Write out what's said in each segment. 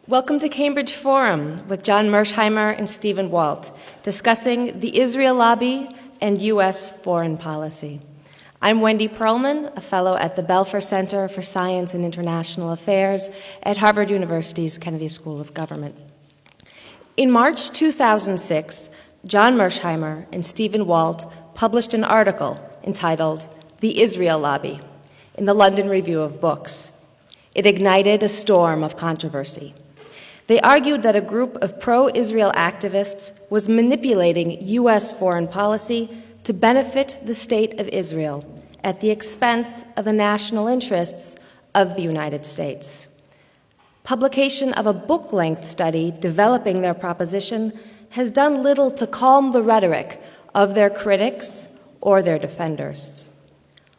Welcome to Cambridge Forum with John Mersheimer and Stephen Walt, discussing the Israel lobby and U.S. foreign policy. I'm Wendy Perlman, a fellow at the Belfer Center for Science and International Affairs at Harvard University's Kennedy School of Government. In March 2006, John Mersheimer and Stephen Walt published an article entitled "The Israel Lobby" in the London Review of Books. It ignited a storm of controversy. They argued that a group of pro-Israel activists was manipulating U.S. foreign policy to benefit the State of Israel at the expense of the national interests of the United States. Publication of a book-length study developing their proposition has done little to calm the rhetoric of their critics or their defenders.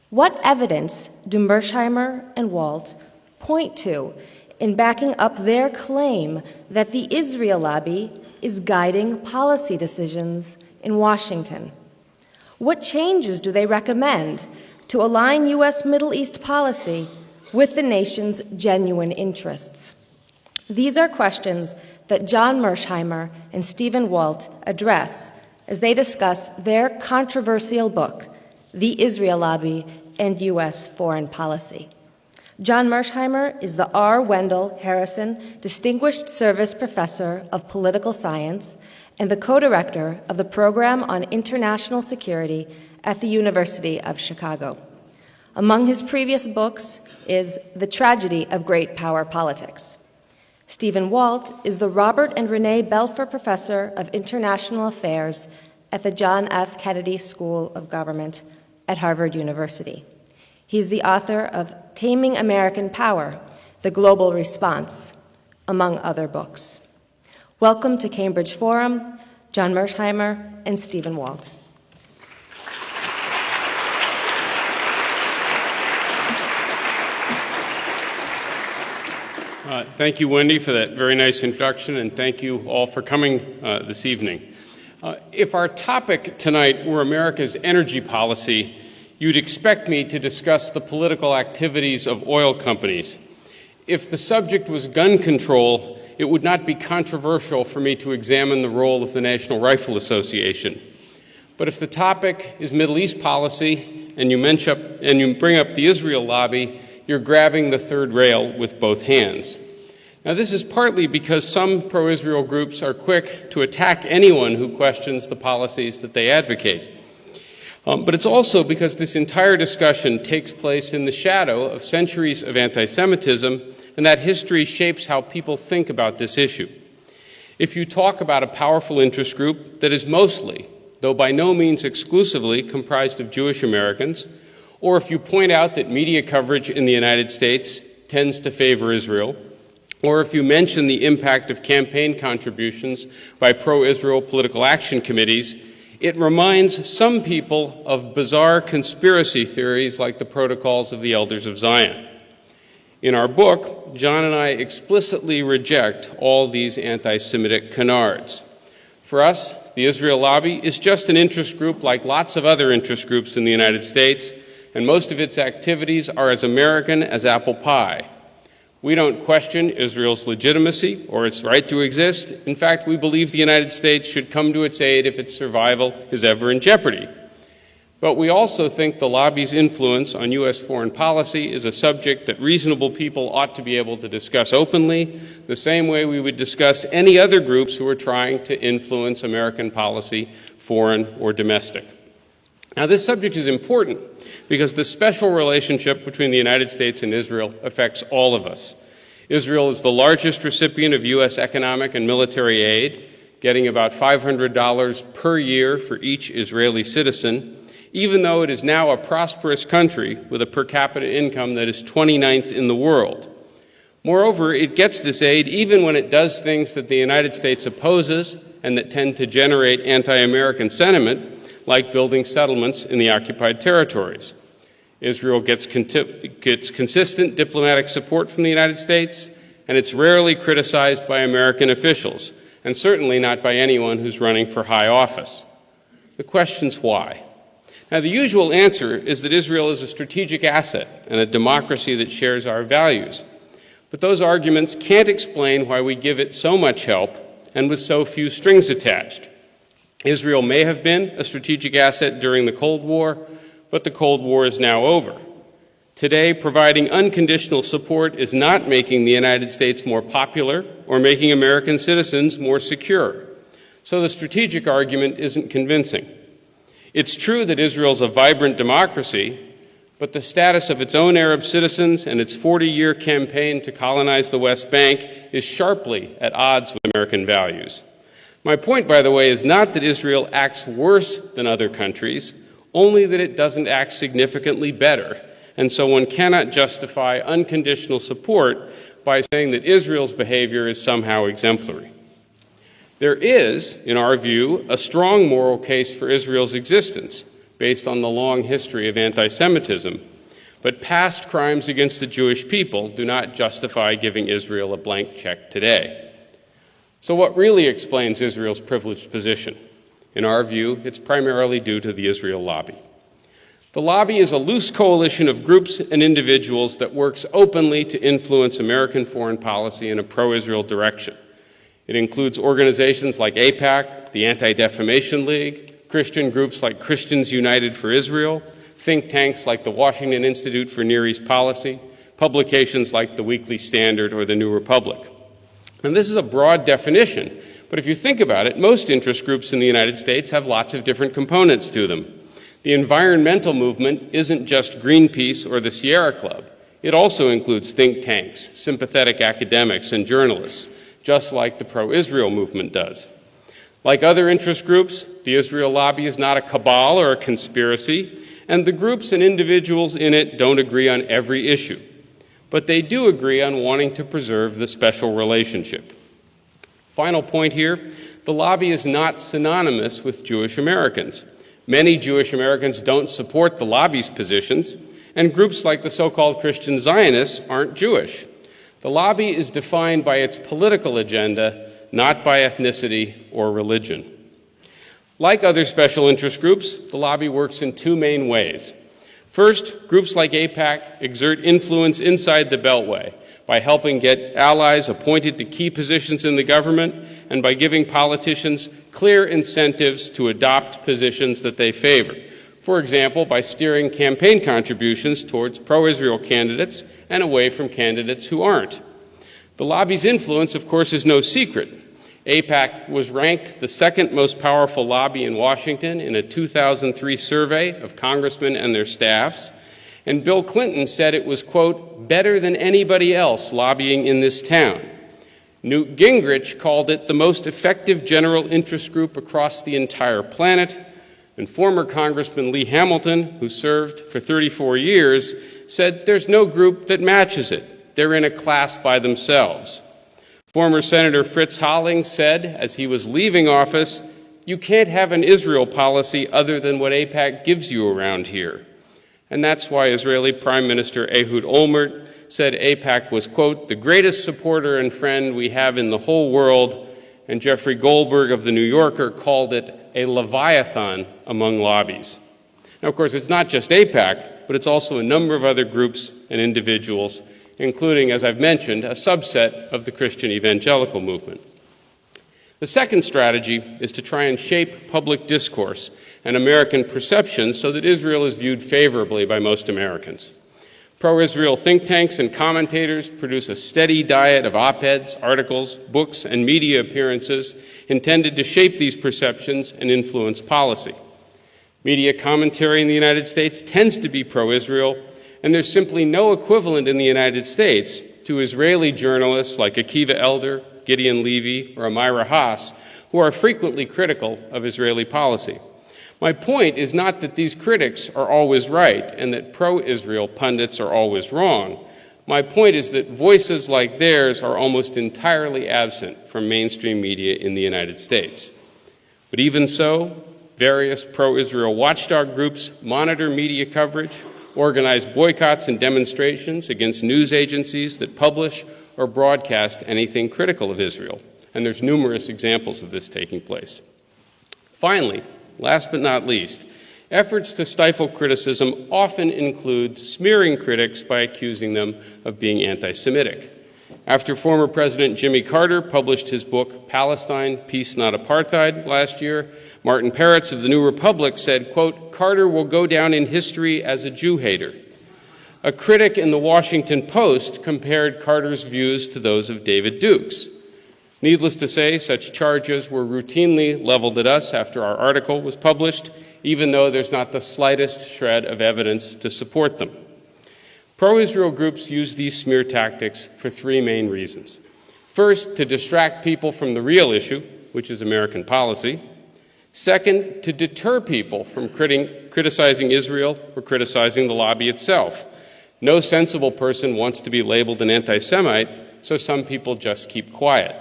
What evidence do Mersheimer and Walt point to in backing up their claim that the Israel lobby is guiding policy decisions in Washington? What changes do they recommend to align U.S. Middle East policy with the nation's genuine interests? These are questions that John Mersheimer and Stephen Walt address as they discuss their controversial book, The Israel Lobby and U.S. Foreign Policy. John Mersheimer is the R. Wendell Harrison Distinguished Service Professor of Political Science and the co-director of the Program on International Security at the University of Chicago. Among his previous books is The Tragedy of Great Power Politics. Stephen Walt is the Robert and Renee Belfer Professor of International Affairs at the John F. Kennedy School of Government at Harvard University. He is the author of Taming American Power, The Global Response, among other books. Welcome to Cambridge Forum, John Mersheimer and Stephen Walt. Thank you, Wendy, for that very nice introduction, and thank you all for coming this evening. If our topic tonight were America's energy policy, you'd expect me to discuss the political activities of oil companies. If the subject was gun control, it would not be controversial for me to examine the role of the National Rifle Association. But if the topic is Middle East policy and you bring up the Israel lobby, you're grabbing the third rail with both hands. Now, this is partly because some pro-Israel groups are quick to attack anyone who questions the policies that they advocate. But it's also because this entire discussion takes place in the shadow of centuries of anti-Semitism, and that history shapes how people think about this issue. If you talk about a powerful interest group that is mostly, though by no means exclusively, comprised of Jewish Americans, or if you point out that media coverage in the United States tends to favor Israel, or if you mention the impact of campaign contributions by pro-Israel political action committees, it reminds some people of bizarre conspiracy theories like the Protocols of the Elders of Zion. In our book, John and I explicitly reject all these anti-Semitic canards. For us, the Israel lobby is just an interest group like lots of other interest groups in the United States, and most of its activities are as American as apple pie. We don't question Israel's legitimacy or its right to exist. In fact, we believe the United States should come to its aid if its survival is ever in jeopardy. But we also think the lobby's influence on U.S. foreign policy is a subject that reasonable people ought to be able to discuss openly, the same way we would discuss any other groups who are trying to influence American policy, foreign or domestic. Now, this subject is important because the special relationship between the United States and Israel affects all of us. Israel is the largest recipient of U.S. economic and military aid, getting about $500 per year for each Israeli citizen, even though it is now a prosperous country with a per capita income that is 29th in the world. Moreover, it gets this aid even when it does things that the United States opposes and that tend to generate anti-American sentiment, like building settlements in the occupied territories. Israel gets consistent diplomatic support from the United States, and it's rarely criticized by American officials, and certainly not by anyone who's running for high office. The question's why. Now, the usual answer is that Israel is a strategic asset and a democracy that shares our values. But those arguments can't explain why we give it so much help and with so few strings attached. Israel may have been a strategic asset during the Cold War, but the Cold War is now over. Today, providing unconditional support is not making the United States more popular or making American citizens more secure. So the strategic argument isn't convincing. It's true that Israel's a vibrant democracy, but the status of its own Arab citizens and its 40-year campaign to colonize the West Bank is sharply at odds with American values. My point, by the way, is not that Israel acts worse than other countries, only that it doesn't act significantly better. And so one cannot justify unconditional support by saying that Israel's behavior is somehow exemplary. There is, in our view, a strong moral case for Israel's existence, based on the long history of anti-Semitism, but past crimes against the Jewish people do not justify giving Israel a blank check today. So what really explains Israel's privileged position? In our view, it's primarily due to the Israel lobby. The lobby is a loose coalition of groups and individuals that works openly to influence American foreign policy in a pro-Israel direction. It includes organizations like AIPAC, the Anti-Defamation League, Christian groups like Christians United for Israel, think tanks like the Washington Institute for Near East Policy, publications like the Weekly Standard or the New Republic. And this is a broad definition, but if you think about it, most interest groups in the United States have lots of different components to them. The environmental movement isn't just Greenpeace or the Sierra Club. It also includes think tanks, sympathetic academics, and journalists, just like the pro-Israel movement does. Like other interest groups, the Israel lobby is not a cabal or a conspiracy, and the groups and individuals in it don't agree on every issue. But they do agree on wanting to preserve the special relationship. Final point here, the lobby is not synonymous with Jewish Americans. Many Jewish Americans don't support the lobby's positions, and groups like the so-called Christian Zionists aren't Jewish. The lobby is defined by its political agenda, not by ethnicity or religion. Like other special interest groups, the lobby works in two main ways. First, groups like AIPAC exert influence inside the Beltway by helping get allies appointed to key positions in the government and by giving politicians clear incentives to adopt positions that they favor. For example, by steering campaign contributions towards pro-Israel candidates and away from candidates who aren't. The lobby's influence, of course, is no secret. AIPAC was ranked the second most powerful lobby in Washington in a 2003 survey of congressmen and their staffs, and Bill Clinton said it was, quote, better than anybody else lobbying in this town. Newt Gingrich called it the most effective general interest group across the entire planet, and former Congressman Lee Hamilton, who served for 34 years, said there's no group that matches it. They're in a class by themselves. Former Senator Fritz Holling said, as he was leaving office, you can't have an Israel policy other than what AIPAC gives you around here. And that's why Israeli Prime Minister Ehud Olmert said AIPAC was, quote, the greatest supporter and friend we have in the whole world, and Jeffrey Goldberg of The New Yorker called it a leviathan among lobbies. Now, of course, it's not just AIPAC, but it's also a number of other groups and individuals, including, as I've mentioned, a subset of the Christian evangelical movement. The second strategy is to try and shape public discourse and American perception so that Israel is viewed favorably by most Americans. Pro-Israel think tanks and commentators produce a steady diet of op-eds, articles, books, and media appearances intended to shape these perceptions and influence policy. Media commentary in the United States tends to be pro-Israel, and there's simply no equivalent in the United States to Israeli journalists like Akiva Elder, Gideon Levy, or Amira Haas, who are frequently critical of Israeli policy. My point is not that these critics are always right and that pro-Israel pundits are always wrong. My point is that voices like theirs are almost entirely absent from mainstream media in the United States. But even so, various pro-Israel watchdog groups monitor media coverage, organize boycotts and demonstrations against news agencies that publish or broadcast anything critical of Israel. And there's numerous examples of this taking place. Finally, last but not least, efforts to stifle criticism often include smearing critics by accusing them of being anti-Semitic. After former President Jimmy Carter published his book, Palestine, Peace Not Apartheid, last year, Martin Peretz of the New Republic said, quote, "Carter will go down in history as a Jew hater." A critic in the Washington Post compared Carter's views to those of David Duke's. Needless to say, such charges were routinely leveled at us after our article was published, even though there's not the slightest shred of evidence to support them. Pro-Israel groups use these smear tactics for three main reasons. First, to distract people from the real issue, which is American policy. Second, to deter people from criticizing Israel or criticizing the lobby itself. No sensible person wants to be labeled an anti-Semite, so some people just keep quiet.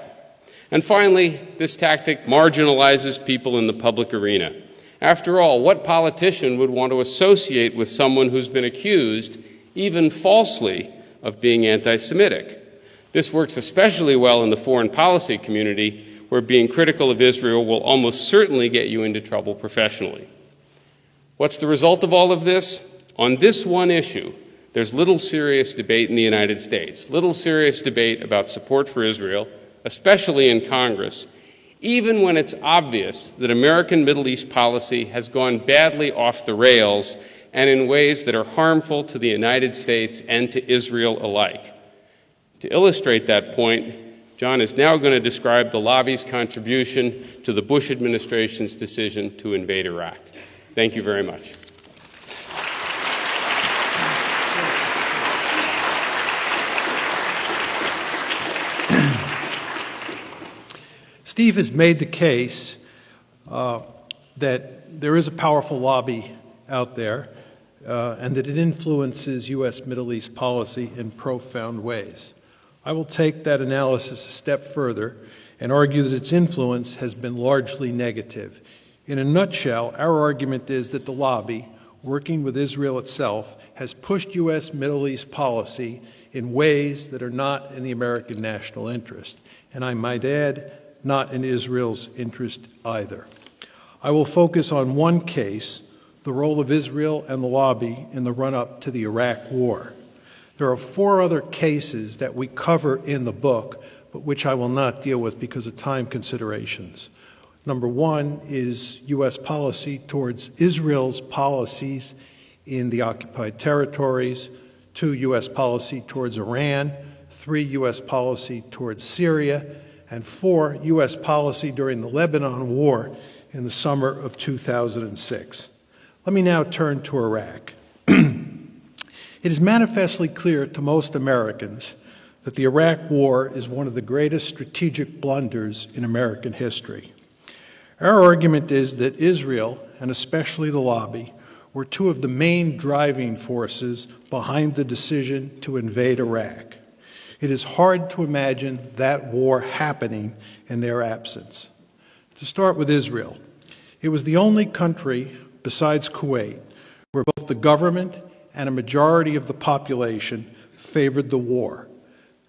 And finally, this tactic marginalizes people in the public arena. After all, what politician would want to associate with someone who's been accused, even falsely, of being anti-Semitic? This works especially well in the foreign policy community, where being critical of Israel will almost certainly get you into trouble professionally. What's the result of all of this? On this one issue, there's little serious debate in the United States, little serious debate about support for Israel, especially in Congress, even when it's obvious that American Middle East policy has gone badly off the rails and in ways that are harmful to the United States and to Israel alike. To illustrate that point, John is now going to describe the lobby's contribution to the Bush administration's decision to invade Iraq. Thank you very much. Steve has made the case that there is a powerful lobby out there and that it influences U.S. Middle East policy in profound ways. I will take that analysis a step further and argue that its influence has been largely negative. In a nutshell, our argument is that the lobby, working with Israel itself, has pushed U.S. Middle East policy in ways that are not in the American national interest, and I might add, not in Israel's interest either. I will focus on one case, the role of Israel and the lobby in the run-up to the Iraq War. There are 4 other cases that we cover in the book, but which I will not deal with because of time considerations. Number 1 is U.S. policy towards Israel's policies in the occupied territories, 2, U.S. policy towards Iran, 3, U.S. policy towards Syria, and 4, U.S. policy during the Lebanon War in the summer of 2006. Let me now turn to Iraq. It is manifestly clear to most Americans that the Iraq War is one of the greatest strategic blunders in American history. Our argument is that Israel, and especially the lobby, were 2 of the main driving forces behind the decision to invade Iraq. It is hard to imagine that war happening in their absence. To start with Israel, it was the only country besides Kuwait where both the government and a majority of the population favored the war.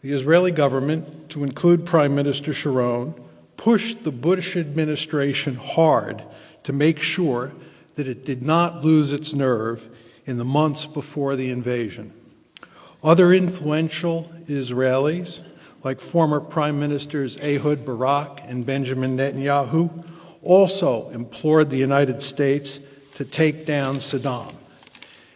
The Israeli government, to include Prime Minister Sharon, pushed the Bush administration hard to make sure that it did not lose its nerve in the months before the invasion. Other influential Israelis, like former Prime Ministers Ehud Barak and Benjamin Netanyahu, also implored the United States to take down Saddam.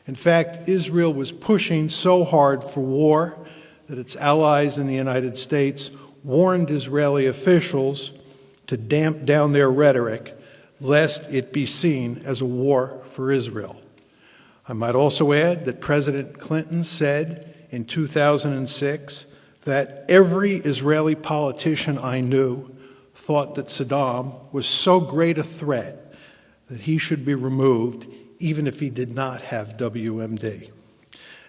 In fact, Israel was pushing so hard for war that its allies in the United States warned Israeli officials to damp down their rhetoric, lest it be seen as a war for Israel. I might also add that President Clinton said in 2006 that every Israeli politician I knew thought that Saddam was so great a threat that he should be removed even if he did not have WMD.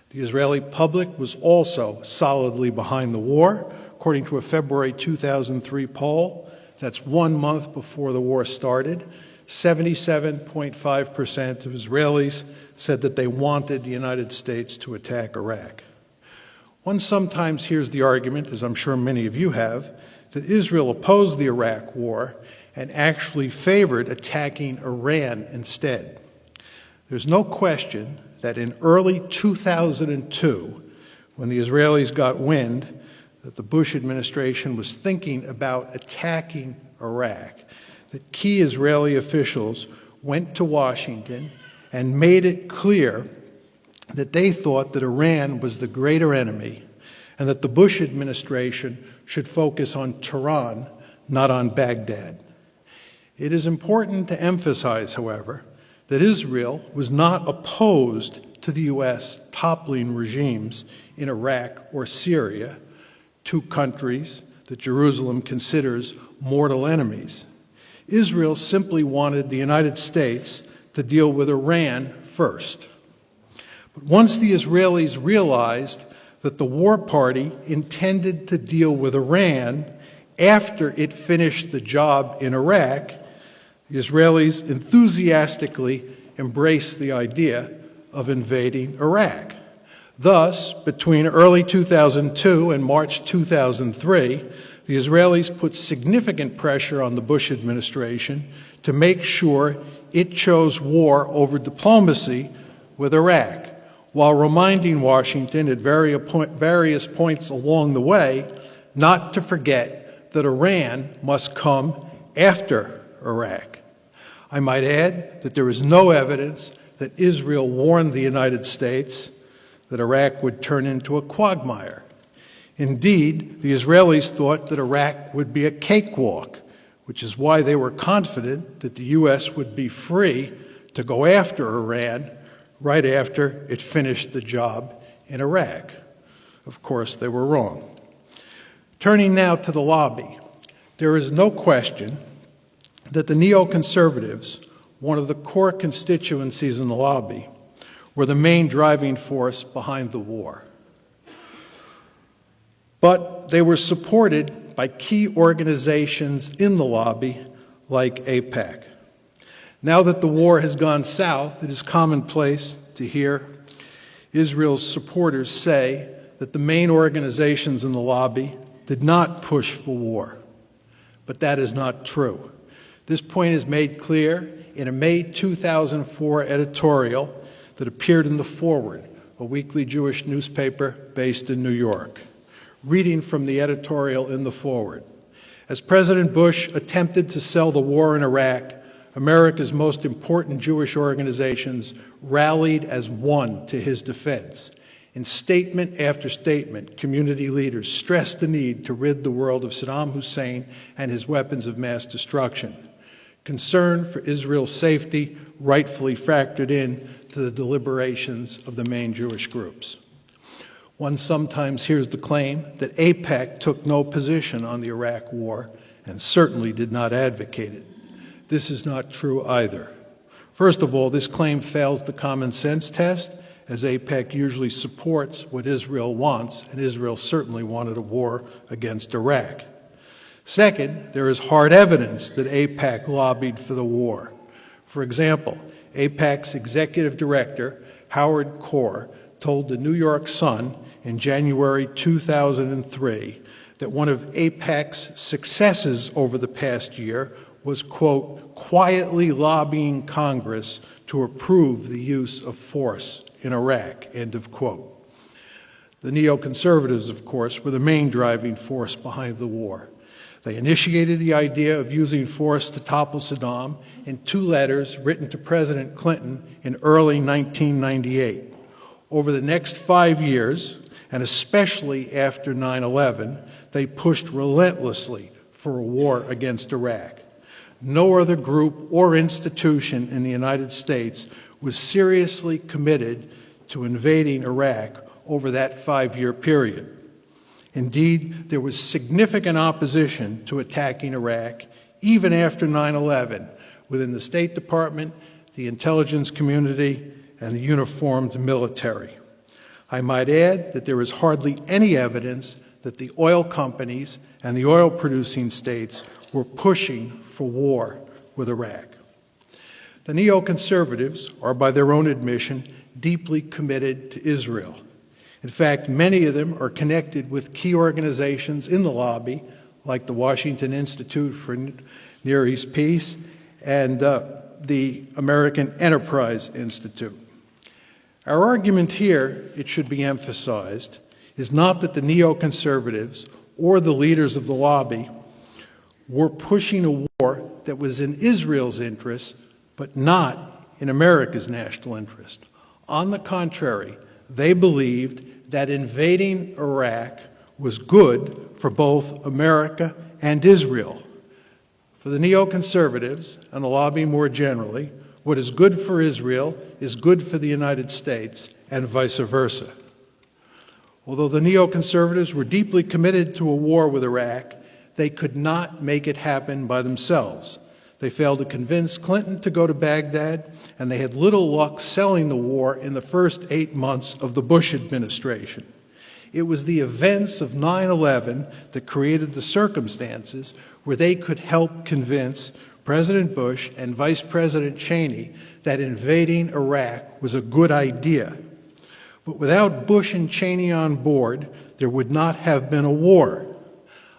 The Israeli public was also solidly behind the war. According to a February 2003 poll, that's 1 month before the war started, 77.5% of Israelis said that they wanted the United States to attack Iraq. One sometimes hears the argument, as I'm sure many of you have, that Israel opposed the Iraq War and actually favored attacking Iran instead. There's no question that in early 2002, when the Israelis got wind that the Bush administration was thinking about attacking Iraq, that key Israeli officials went to Washington and made it clear that they thought that Iran was the greater enemy and that the Bush administration should focus on Tehran, not on Baghdad. It is important to emphasize, however, that Israel was not opposed to the U.S. toppling regimes in Iraq or Syria, two countries that Jerusalem considers mortal enemies. Israel simply wanted the United States to deal with Iran first. But once the Israelis realized that the war party intended to deal with Iran after it finished the job in Iraq, the Israelis enthusiastically embraced the idea of invading Iraq. Thus, between early 2002 and March 2003, the Israelis put significant pressure on the Bush administration to make sure it chose war over diplomacy with Iraq, while reminding Washington at various points along the way not to forget that Iran must come after Iraq. I might add that there is no evidence that Israel warned the United States that Iraq would turn into a quagmire. Indeed, the Israelis thought that Iraq would be a cakewalk, which is why they were confident that the U.S. would be free to go after Iran right after it finished the job in Iraq. Of course, they were wrong. Turning now to the lobby, there is no question that the neoconservatives, one of the core constituencies in the lobby, were the main driving force behind the war. But they were supported by key organizations in the lobby like AIPAC. Now that the war has gone south, it is commonplace to hear Israel's supporters say that the main organizations in the lobby did not push for war. But that is not true. This point is made clear in a May 2004 editorial that appeared in The Forward, a weekly Jewish newspaper based in New York. Reading from the editorial in The Forward. As President Bush attempted to sell the war in Iraq, America's most important Jewish organizations rallied as one to his defense. In statement after statement, community leaders stressed the need to rid the world of Saddam Hussein and his weapons of mass destruction. Concern for Israel's safety rightfully factored in to the deliberations of the main Jewish groups. One sometimes hears the claim that AIPAC took no position on the Iraq war and certainly did not advocate it. This is not true either. First of all, this claim fails the common sense test, as AIPAC usually supports what Israel wants, and Israel certainly wanted a war against Iraq. Second, there is hard evidence that AIPAC lobbied for the war. For example, AIPAC's executive director, Howard Kohr, told the New York Sun in January 2003 that one of AIPAC's successes over the past year was, quote, quietly lobbying Congress to approve the use of force in Iraq, end of quote. The neoconservatives, of course, were the main driving force behind the war. They initiated the idea of using force to topple Saddam in 2 letters written to President Clinton in early 1998. Over the next 5 years, and especially after 9/11, they pushed relentlessly for a war against Iraq. No other group or institution in the United States was seriously committed to invading Iraq over that 5-year period. Indeed, there was significant opposition to attacking Iraq even after 9/11 within the State Department, the intelligence community, and the uniformed military. I might add that there is hardly any evidence that the oil companies and the oil-producing states were pushing for war with Iraq. The neoconservatives are, by their own admission, deeply committed to Israel. In fact, many of them are connected with key organizations in the lobby, like the Washington Institute for Near East Peace and the American Enterprise Institute. Our argument here, it should be emphasized, is not that the neoconservatives or the leaders of the lobby were pushing a war that was in Israel's interest, but not in America's national interest. On the contrary, they believed that invading Iraq was good for both America and Israel. For the neoconservatives and the lobby more generally, what is good for Israel is good for the United States and vice versa. Although the neoconservatives were deeply committed to a war with Iraq, they could not make it happen by themselves. They failed to convince Clinton to go to Baghdad, and they had little luck selling the war in the first 8 months of the Bush administration. It was the events of 9/11 that created the circumstances where they could help convince President Bush and Vice President Cheney that invading Iraq was a good idea. But without Bush and Cheney on board, there would not have been a war.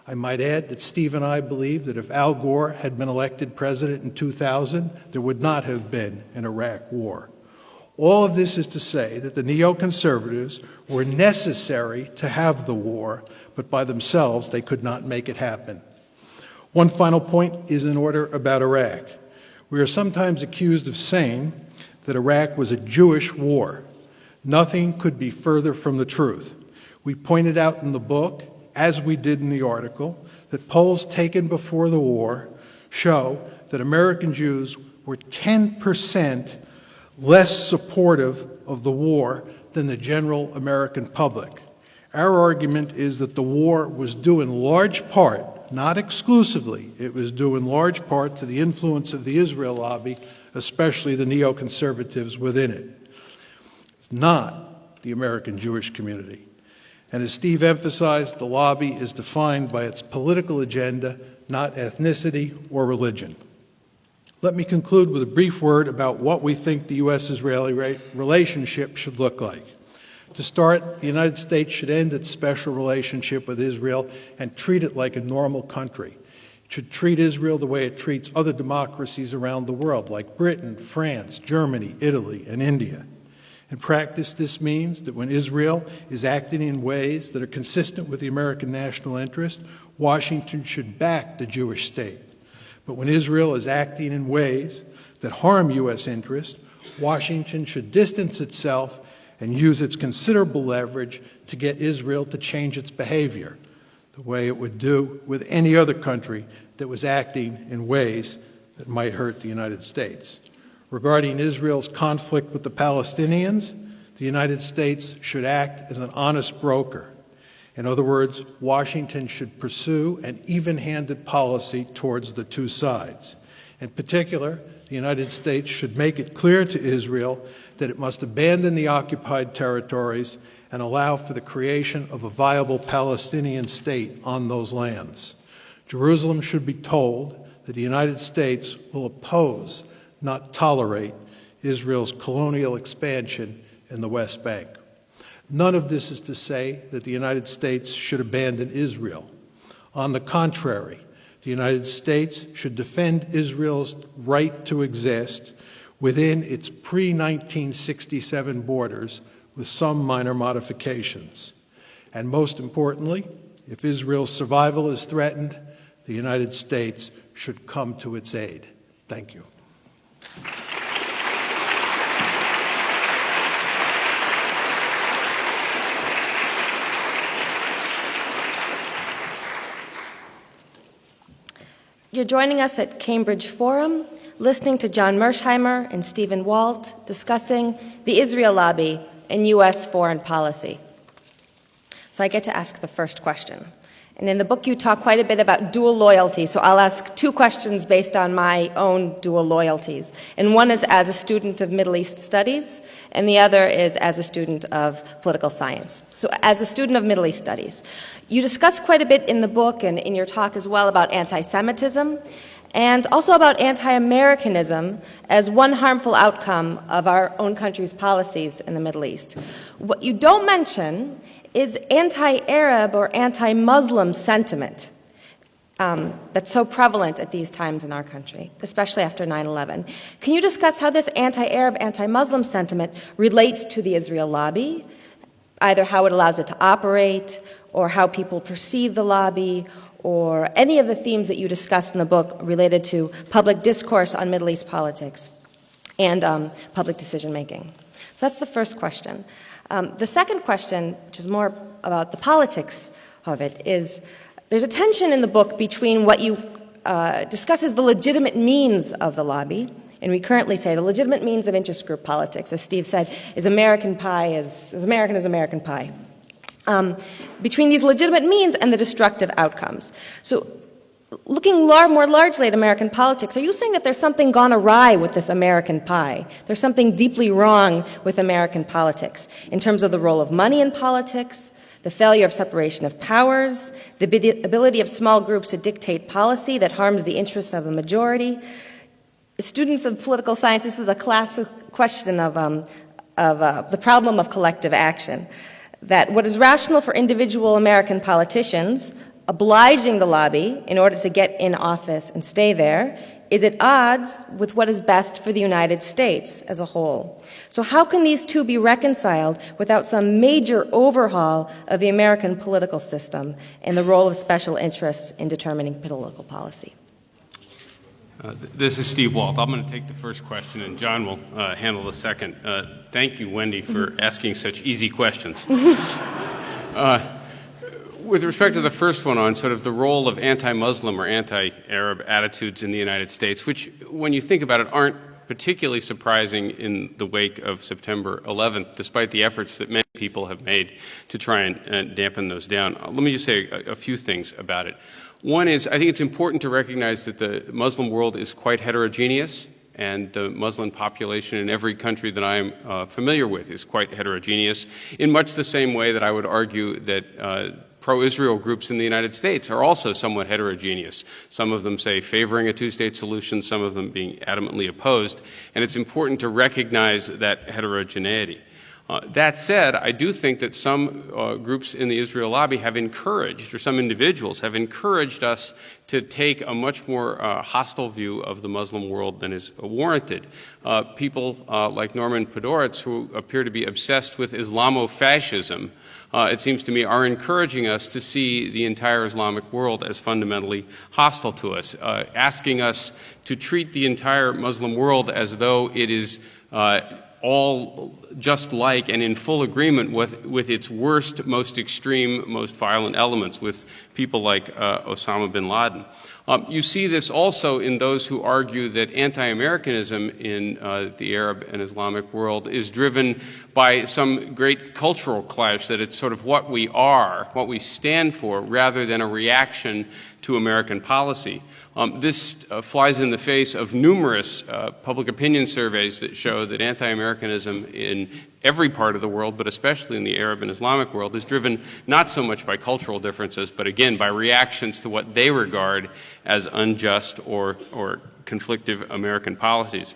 I might add that Steve and I believe that if Al Gore had been elected president in 2000, there would not have been an Iraq war. All of this is to say that the neoconservatives were necessary to have the war, but by themselves they could not make it happen. One final point is in order about Iraq. We are sometimes accused of saying that Iraq was a Jewish war. Nothing could be further from the truth. We pointed out in the book, as we did in the article, that polls taken before the war show that American Jews were 10% less supportive of the war than the general American public. Our argument is that the war was due in large part, not exclusively, it was due in large part to the influence of the Israel lobby, especially the neoconservatives within it. It's not the American Jewish community. And as Steve emphasized, the lobby is defined by its political agenda, not ethnicity or religion. Let me conclude with a brief word about what we think the U.S.-Israeli relationship should look like. To start, the United States should end its special relationship with Israel and treat it like a normal country. It should treat Israel the way it treats other democracies around the world, like Britain, France, Germany, Italy, and India. In practice, this means that when Israel is acting in ways that are consistent with the American national interest, Washington should back the Jewish state. But when Israel is acting in ways that harm U.S. interests, Washington should distance itself and use its considerable leverage to get Israel to change its behavior, the way it would do with any other country that was acting in ways that might hurt the United States. Regarding Israel's conflict with the Palestinians, the United States should act as an honest broker. In other words, Washington should pursue an even-handed policy towards the two sides. In particular, the United States should make it clear to Israel that it must abandon the occupied territories and allow for the creation of a viable Palestinian state on those lands. Jerusalem should be told that the United States will oppose, not tolerate, Israel's colonial expansion in the West Bank. None of this is to say that the United States should abandon Israel. On the contrary, the United States should defend Israel's right to exist within its pre-1967 borders with some minor modifications. And most importantly, if Israel's survival is threatened, the United States should come to its aid. Thank you. You're joining us at Cambridge Forum, listening to John Mersheimer and Stephen Walt discussing the Israel lobby and U.S. foreign policy. So I get to ask the first question. And in the book, you talk quite a bit about dual loyalty, so I'll ask two questions based on my own dual loyalties. And one is as a student of Middle East studies, and the other is as a student of political science. So as a student of Middle East studies, you discuss quite a bit in the book and in your talk as well about anti-Semitism, and also about anti-Americanism as one harmful outcome of our own country's policies in the Middle East. What you don't mention is anti-Arab or anti-Muslim sentiment that's so prevalent at these times in our country, especially after 9/11. Can you discuss how this anti-Arab, anti-Muslim sentiment relates to the Israel lobby either how it allows it to operate or how people perceive the lobby or any of the themes that you discuss in the book related to public discourse on Middle East politics and public decision-making. So that's the first question. The second question, which is more about the politics of it, is there's a tension in the book between what you discuss as the legitimate means of the lobby, and we currently say the legitimate means of interest group politics, as Steve said, is American pie, as American as American pie. Between these legitimate means and the destructive outcomes. So looking more largely at American politics, are you saying that there's something gone awry with this American pie? There's something deeply wrong with American politics in terms of the role of money in politics, the failure of separation of powers, the ability of small groups to dictate policy that harms the interests of the majority? Students of political science, this is a classic question of the problem of collective action. That what is rational for individual American politicians, obliging the lobby in order to get in office and stay there, is at odds with what is best for the United States as a whole. So how can these two be reconciled without some major overhaul of the American political system and the role of special interests in determining political policy? This is Steve Walt. I'm going to take the first question, and John will handle the second. Thank you, Wendy, for asking such easy questions. With respect to the first one on sort of the role of anti-Muslim or anti-Arab attitudes in the United States, which, when you think about it, aren't particularly surprising in the wake of September 11th, despite the efforts that many people have made to try and dampen those down. Let me just say a few things about it. One is, I think it's important to recognize that the Muslim world is quite heterogeneous, and the Muslim population in every country that I am familiar with is quite heterogeneous, in much the same way that I would argue that pro-Israel groups in the United States are also somewhat heterogeneous. Some of them say favoring a two-state solution, some of them being adamantly opposed, and it's important to recognize that heterogeneity. That said, I do think that some groups in the Israel lobby have encouraged, or some individuals have encouraged us to take a much more hostile view of the Muslim world than is warranted. People like Norman Podhoretz, who appear to be obsessed with Islamofascism, it seems to me, are encouraging us to see the entire Islamic world as fundamentally hostile to us, asking us to treat the entire Muslim world as though it is all just like and in full agreement with its worst, most extreme, most violent elements, with people like Osama bin Laden. You see this also in those who argue that anti-Americanism in the Arab and Islamic world is driven by some great cultural clash, that it's sort of what we are, what we stand for, rather than a reaction to American policy. This flies in the face of numerous public opinion surveys that show that anti-Americanism in every part of the world, but especially in the Arab and Islamic world, is driven not so much by cultural differences, but again by reactions to what they regard as unjust or conflictive American policies.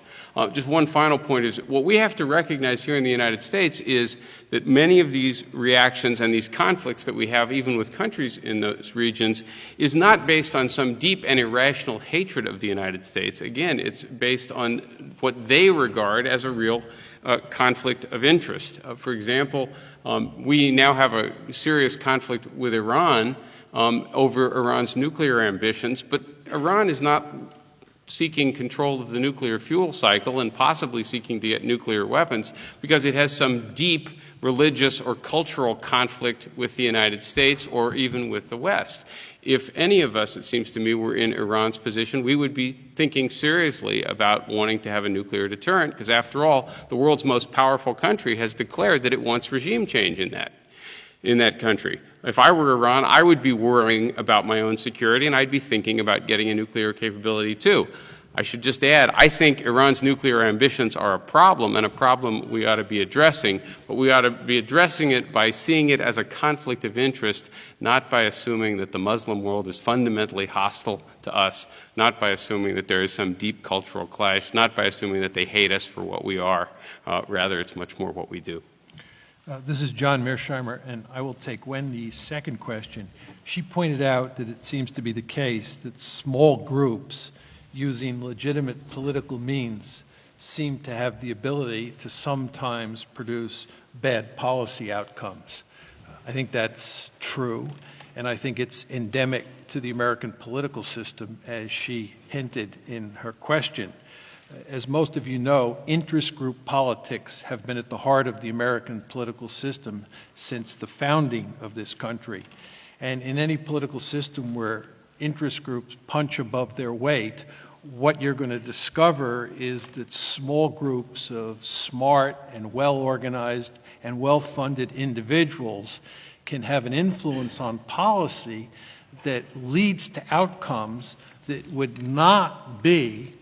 Just one final point is, what we have to recognize here in the United States is that many of these reactions and these conflicts that we have, even with countries in those regions, is not based on some deep and irrational hatred of the United States. Again, it's based on what they regard as a real conflict of interest. For example, we now have a serious conflict with Iran over Iran's nuclear ambitions, but Iran is not seeking control of the nuclear fuel cycle and possibly seeking to get nuclear weapons because it has some deep religious or cultural conflict with the United States or even with the West. If any of us, it seems to me, were in Iran's position, we would be thinking seriously about wanting to have a nuclear deterrent, because after all, the world's most powerful country has declared that it wants regime change in that country. If I were Iran, I would be worrying about my own security, and I'd be thinking about getting a nuclear capability too. I should just add, I think Iran's nuclear ambitions are a problem, and a problem we ought to be addressing, but we ought to be addressing it by seeing it as a conflict of interest, not by assuming that the Muslim world is fundamentally hostile to us, not by assuming that there is some deep cultural clash, not by assuming that they hate us for what we are. Rather, it's much more what we do. This is John Mearsheimer, and I will take Wendy's second question. She pointed out that it seems to be the case that small groups using legitimate political means seem to have the ability to sometimes produce bad policy outcomes. I think that's true, and I think it's endemic to the American political system, as she hinted in her question. As most of you know, interest group politics have been at the heart of the American political system since the founding of this country. And in any political system where interest groups punch above their weight, what you're going to discover is that small groups of smart and well-organized and well-funded individuals can have an influence on policy that leads to outcomes that would not be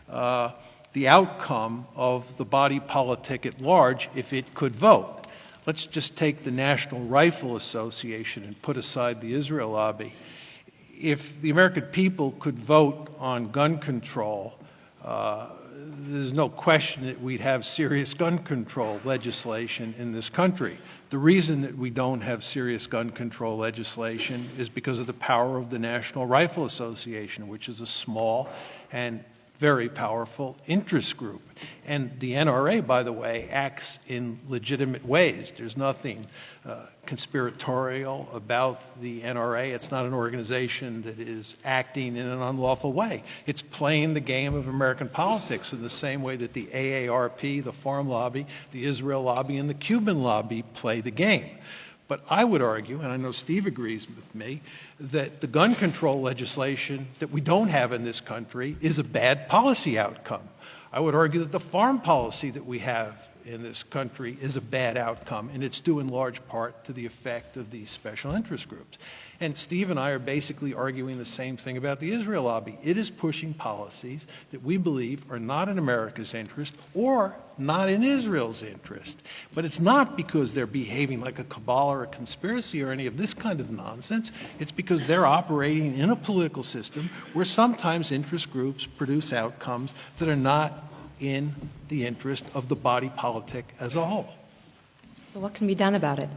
the outcome of the body politic at large if it could vote. Let's just take the National Rifle Association and put aside the Israel lobby. If the American people could vote on gun control, there's no question that we'd have serious gun control legislation in this country. The reason that we don't have serious gun control legislation is because of the power of the National Rifle Association, which is a small and very powerful interest group. And the NRA, by the way, acts in legitimate ways. There's nothing conspiratorial about the NRA. It's not an organization that is acting in an unlawful way. It's playing the game of American politics in the same way that the AARP, the Farm Lobby, the Israel lobby, and the Cuban lobby play the game. But I would argue, and I know Steve agrees with me, that the gun control legislation that we don't have in this country is a bad policy outcome. I would argue that the farm policy that we have in this country is a bad outcome, and it's due in large part to the effect of these special interest groups. And Steve and I are basically arguing the same thing about the Israel lobby. It is pushing policies that we believe are not in America's interest or not in Israel's interest. But it's not because they're behaving like a cabal or a conspiracy or any of this kind of nonsense. It's because they're operating in a political system where sometimes interest groups produce outcomes that are not in the interest of the body politic as a whole. So what can be done about it?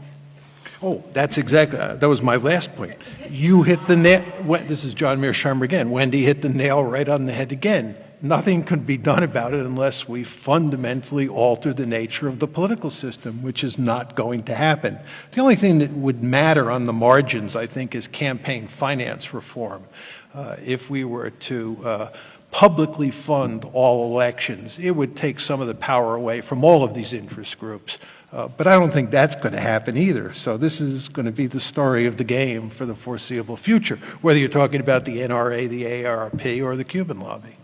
Oh, that's exactly, that was my last point. You hit the nail, this is John Mearsheimer again. Wendy hit the nail right on the head again. Nothing can be done about it unless we fundamentally alter the nature of the political system, which is not going to happen. The only thing that would matter on the margins, I think, is campaign finance reform. If we were to publicly fund all elections, it would take some of the power away from all of these interest groups. But I don't think that's going to happen either. So this is going to be the story of the game for the foreseeable future, whether you're talking about the NRA, the AARP, or the Cuban lobby.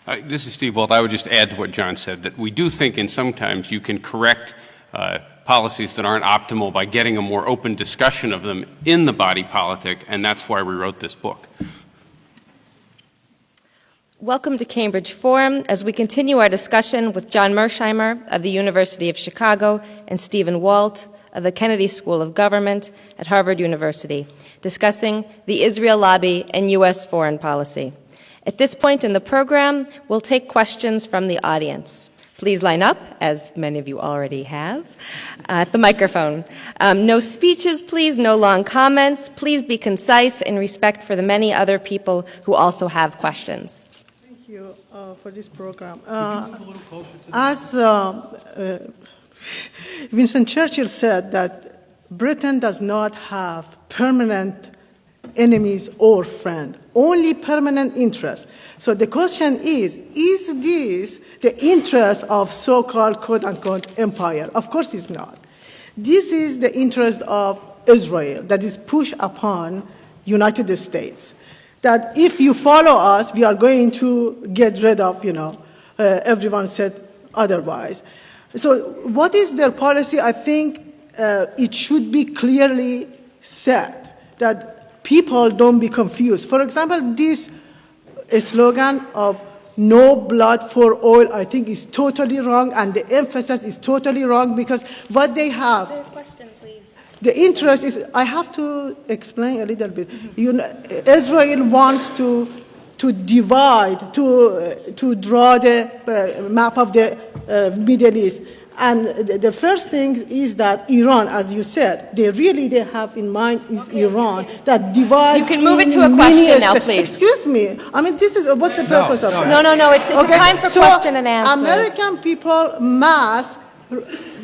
This is Steve Walt. I would just add to what John said, that we do think in sometimes you can correct policies that aren't optimal by getting a more open discussion of them in the body politic, and that's why we wrote this book. Welcome to Cambridge Forum as we continue our discussion with John Mearsheimer of the University of Chicago and Stephen Walt of the Kennedy School of Government at Harvard University, discussing the Israel lobby and U.S. foreign policy. At this point in the program, we'll take questions from the audience. Please line up, as many of you already have, at the microphone. No speeches, please, no long comments. Please be concise in respect for the many other people who also have questions. Thank you for this program. As Winston Churchill said that Britain does not have permanent enemies or friends, only permanent interests. So the question is this the interest of so-called quote-unquote empire? Of course it's not. This is the interest of Israel that is pushed upon United States. That if you follow us, we are going to get rid of, everyone said otherwise. So what is their policy? I think it should be clearly said that people don't be confused. For example, this slogan of no blood for oil, I think is totally wrong, and the emphasis is totally wrong because what they have. Question, please. The interest is, I have to explain a little bit. Israel wants to divide, to draw the map of the Middle East. And the first thing is that Iran, as you said, they have in mind is Iran that divide. You can move it to a in question many now, please. Excuse me. I mean, this is what's the purpose of it? No, it's a time for so question and answers. American people must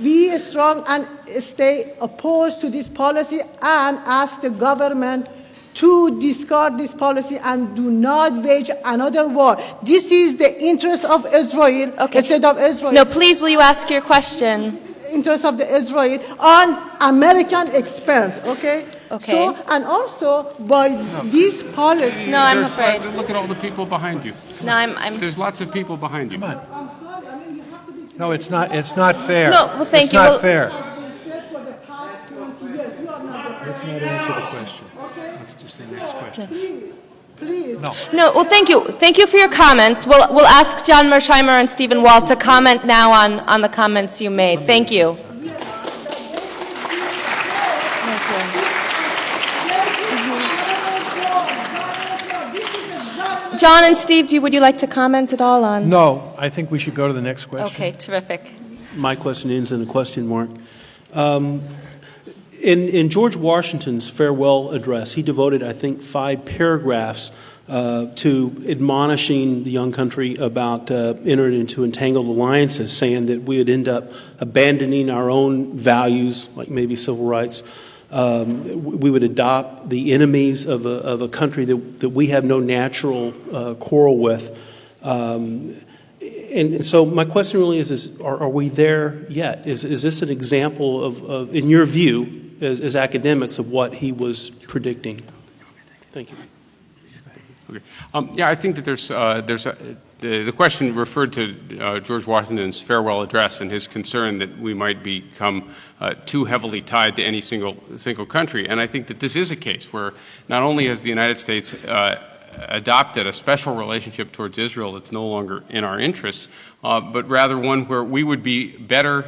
be strong and stay opposed to this policy and ask the government to discard this policy and do not wage another war. This is the interest of Israel, instead of Israel. No, please, will you ask your question? Interest of the Israel on American expense, okay? Okay. So, and also by this policy. No, I'm afraid. Look at all the people behind you. No, I'm. There's lots of people behind you. Come on. I'm sorry, I mean, you have to be. No, it's not fair. No, well, thank it's you. not Well- fair. Said for the past 20 years, you are not the Let's not answer the question. Okay. Let's just say next question. Please. No. No, well, thank you. Thank you for your comments. We'll ask John Mersheimer and Stephen Walt to comment now on the comments you made. Thank you. John and Steve, would you like to comment at all on? No, I think we should go to the next question. Okay, terrific. My question ends in a question mark. In George Washington's farewell address, he devoted, I think, 5 paragraphs to admonishing the young country about entering into entangled alliances, saying that we would end up abandoning our own values, like maybe civil rights. We would adopt the enemies of a country that we have no natural quarrel with. And so my question really is are we there yet? Is this an example of in your view, as academics, of what he was predicting? Thank you. Okay. Yeah, I think that the question referred to George Washington's farewell address and his concern that we might become too heavily tied to any single country. And I think that this is a case where not only has the United States adopted a special relationship towards Israel that's no longer in our interests, but rather one where we would be better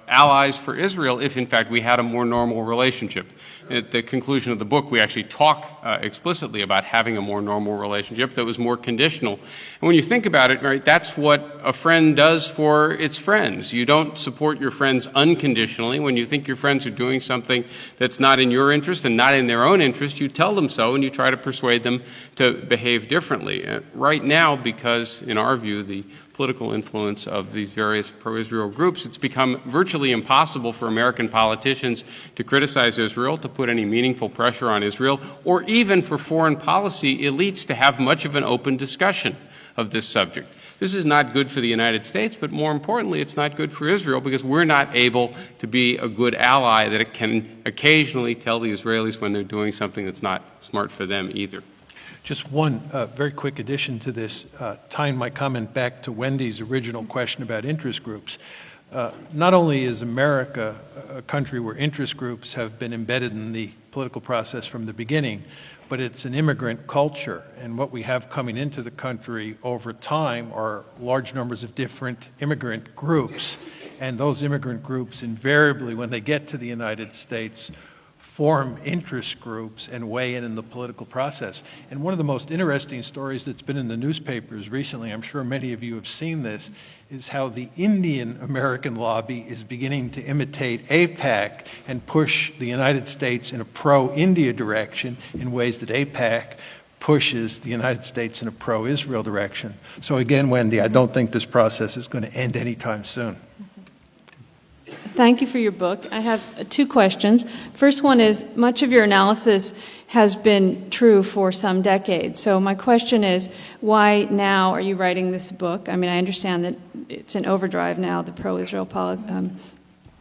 allies for Israel if, in fact, we had a more normal relationship. At the conclusion of the book, we actually talk explicitly about having a more normal relationship that was more conditional. And when you think about it, right, that's what a friend does for its friends. You don't support your friends unconditionally. When you think your friends are doing something that's not in your interest and not in their own interest, you tell them so and you try to persuade them to behave differently. Right now, because, in our view, the political influence of these various pro-Israel groups, it's become virtually impossible for American politicians to criticize Israel, to put any meaningful pressure on Israel, or even for foreign policy elites to have much of an open discussion of this subject. This is not good for the United States, but more importantly, it's not good for Israel because we're not able to be a good ally that can occasionally tell the Israelis when they're doing something that's not smart for them either. Just one very quick addition to this, tying my comment back to Wendy's original question about interest groups. Not only is America a country where interest groups have been embedded in the political process from the beginning, but it's an immigrant culture. And what we have coming into the country over time are large numbers of different immigrant groups. And those immigrant groups invariably, when they get to the United States, form interest groups and weigh in the political process. And one of the most interesting stories that's been in the newspapers recently, I'm sure many of you have seen this, is how the Indian American lobby is beginning to imitate AIPAC and push the United States in a pro-India direction in ways that AIPAC pushes the United States in a pro-Israel direction. So again, Wendy, I don't think this process is going to end anytime soon. Thank you for your book. I have 2 questions. First one is, much of your analysis has been true for some decades. So my question is, why now are you writing this book? I mean, I understand that it's in overdrive now, the pro-Israel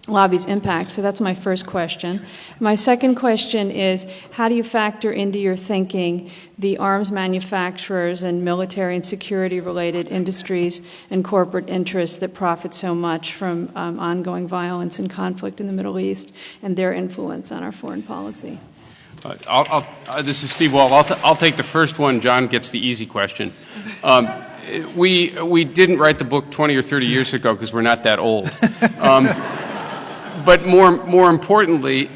lobby's impact. So that's my first question. My second question is, how do you factor into your thinking the arms manufacturers and military and security-related industries and corporate interests that profit so much from ongoing violence and conflict in the Middle East and their influence on our foreign policy? This is Steve Wall. I'll take the first one. John gets the easy question. We didn't write the book 20 or 30 years ago because we're not that old. But more importantly,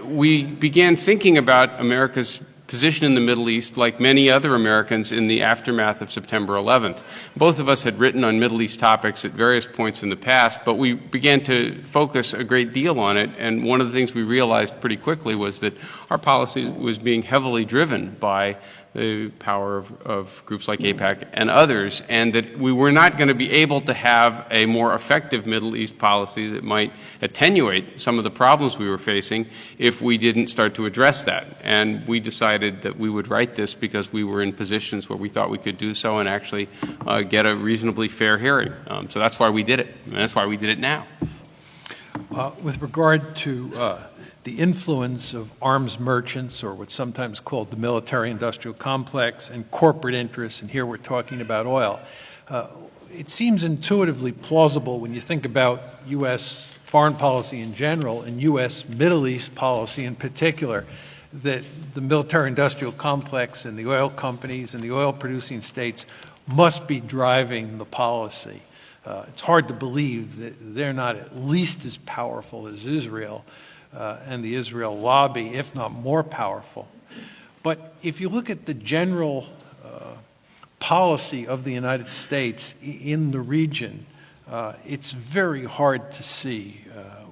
we began thinking about America's position in the Middle East like many other Americans in the aftermath of September 11th. Both of us had written on Middle East topics at various points in the past, but we began to focus a great deal on it, and one of the things we realized pretty quickly was that our policy was being heavily driven by the power of groups like AIPAC and others, and that we were not going to be able to have a more effective Middle East policy that might attenuate some of the problems we were facing if we didn't start to address that. And we decided that we would write this because we were in positions where we thought we could do so and actually get a reasonably fair hearing. So that's why we did it, and that's why we did it now. With regard to the influence of arms merchants, or what's sometimes called the military-industrial complex, and corporate interests, and here we're talking about oil, it seems intuitively plausible when you think about U.S. foreign policy in general and U.S. Middle East policy in particular, that the military-industrial complex and the oil companies and the oil-producing states must be driving the policy. It's hard to believe that they're not at least as powerful as Israel and the Israel lobby, if not more powerful. But if you look at the general policy of the United States in the region, it's very hard to see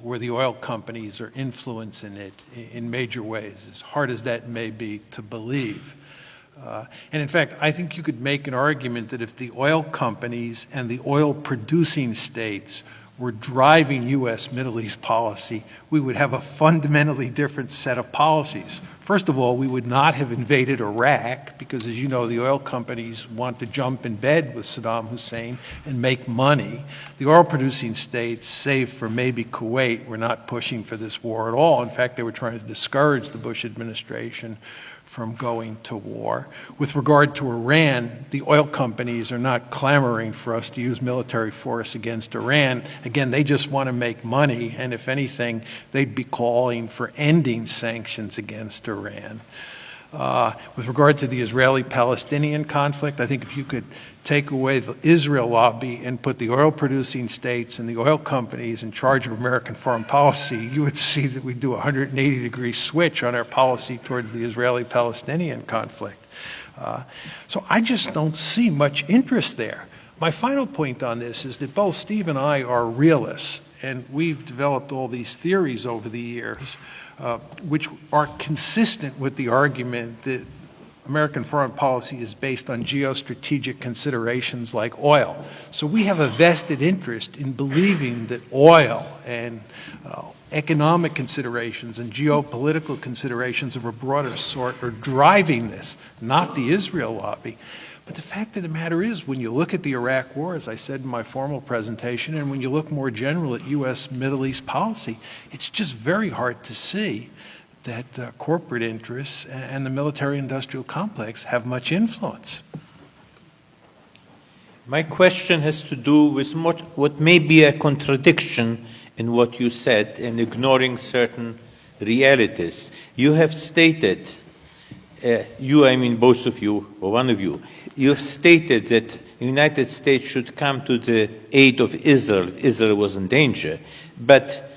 where the oil companies are influencing it in major ways, as hard as that may be to believe. And in fact, I think you could make an argument that if the oil companies and the oil-producing states were driving U.S. Middle East policy, we would have a fundamentally different set of policies. First of all, we would not have invaded Iraq because, as you know, the oil companies want to jump in bed with Saddam Hussein and make money. The oil-producing states, save for maybe Kuwait, were not pushing for this war at all. In fact, they were trying to discourage the Bush administration from going to war. With regard to Iran, the oil companies are not clamoring for us to use military force against Iran. Again, they just want to make money, and if anything, they'd be calling for ending sanctions against Iran. With regard to the Israeli-Palestinian conflict, I think if you could take away the Israel lobby and put the oil-producing states and the oil companies in charge of American foreign policy, you would see that we do a 180-degree switch on our policy towards the Israeli-Palestinian conflict. So I just don't see much interest there. My final point on this is that both Steve and I are realists, and we've developed all these theories over the years which are consistent with the argument that American foreign policy is based on geostrategic considerations like oil. So we have a vested interest in believing that oil and economic considerations and geopolitical considerations of a broader sort are driving this, not the Israel lobby. But the fact of the matter is, when you look at the Iraq War, as I said in my formal presentation, and when you look more general at U.S. Middle East policy, it's just very hard to see that corporate interests and the military-industrial complex have much influence. My question has to do with what may be a contradiction in what you said and ignoring certain realities. You have stated, I mean both of you, or one of you, you have stated that the United States should come to the aid of Israel if Israel was in danger. But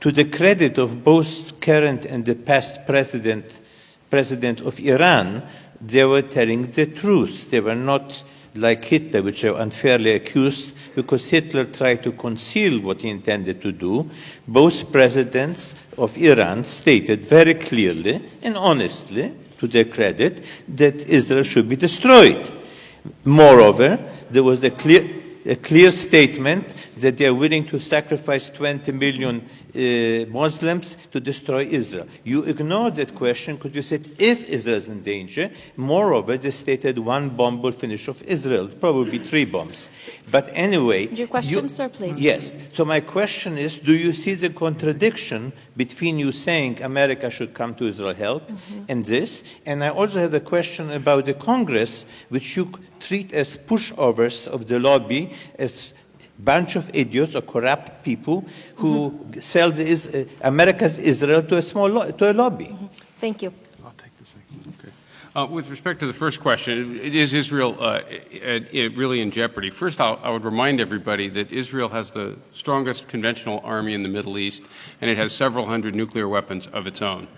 to the credit of both current and the past president of Iran, they were telling the truth. They were not like Hitler, which are unfairly accused, because Hitler tried to conceal what he intended to do. Both presidents of Iran stated very clearly and honestly, to their credit, that Israel should be destroyed. Moreover, there was a clear statement that they are willing to sacrifice 20 million Muslims to destroy Israel. You ignored that question because you said if Israel is in danger. Moreover, they stated one bomb will finish off Israel, probably 3 bombs. But anyway... Your question, sir, please. Yes. So my question is, do you see the contradiction between you saying America should come to Israel's help and this? And I also have a question about the Congress, which you treat as pushovers of the lobby, as bunch of idiots or corrupt people who sell America's Israel to a lobby. Thank you. I'll take the second. Okay. With respect to the first question, is Israel really in jeopardy? First, I would remind everybody that Israel has the strongest conventional army in the Middle East, and it has several hundred nuclear weapons of its own.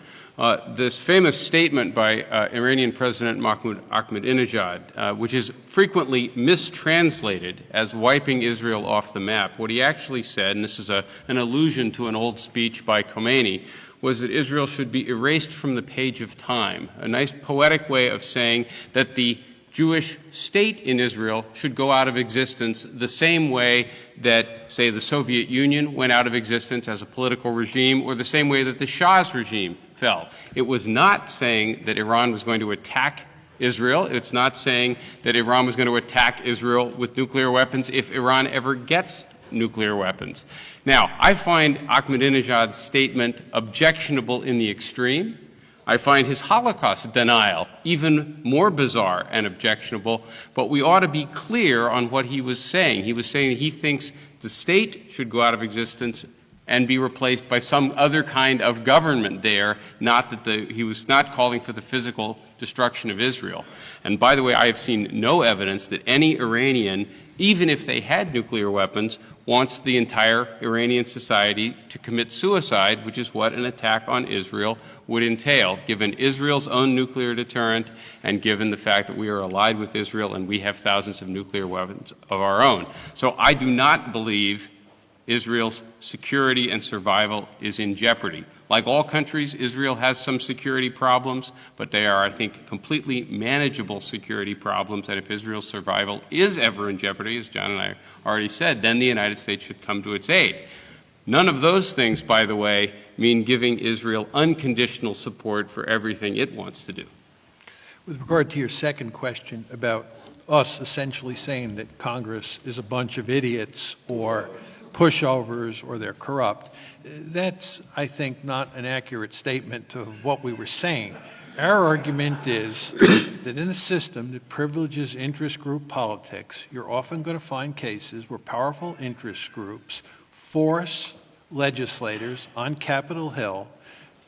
this famous statement by Iranian President Mahmoud Ahmadinejad, which is frequently mistranslated as wiping Israel off the map. What he actually said, and this is an allusion to an old speech by Khomeini, was that Israel should be erased from the page of time, a nice poetic way of saying that the Jewish state in Israel should go out of existence the same way that, say, the Soviet Union went out of existence as a political regime, or the same way that the Shah's regime fell. It was not saying that Iran was going to attack Israel. It's not saying that Iran was going to attack Israel with nuclear weapons if Iran ever gets nuclear weapons. Now, I find Ahmadinejad's statement objectionable in the extreme. I find his Holocaust denial even more bizarre and objectionable, but we ought to be clear on what he was saying. He was saying that he thinks the state should go out of existence and be replaced by some other kind of government there, not that he was not calling for the physical destruction of Israel. And by the way, I have seen no evidence that any Iranian, even if they had nuclear weapons, wants the entire Iranian society to commit suicide, which is what an attack on Israel would entail, given Israel's own nuclear deterrent and given the fact that we are allied with Israel and we have thousands of nuclear weapons of our own. So I do not believe Israel's security and survival is in jeopardy. Like all countries, Israel has some security problems, but they are, I think, completely manageable security problems. And if Israel's survival is ever in jeopardy, as John and I already said, then the United States should come to its aid. None of those things, by the way, mean giving Israel unconditional support for everything it wants to do. With regard to your second question about us essentially saying that Congress is a bunch of idiots or pushovers or they're corrupt, that's, I think, not an accurate statement of what we were saying. Our argument is that in a system that privileges interest group politics, you're often going to find cases where powerful interest groups force legislators on Capitol Hill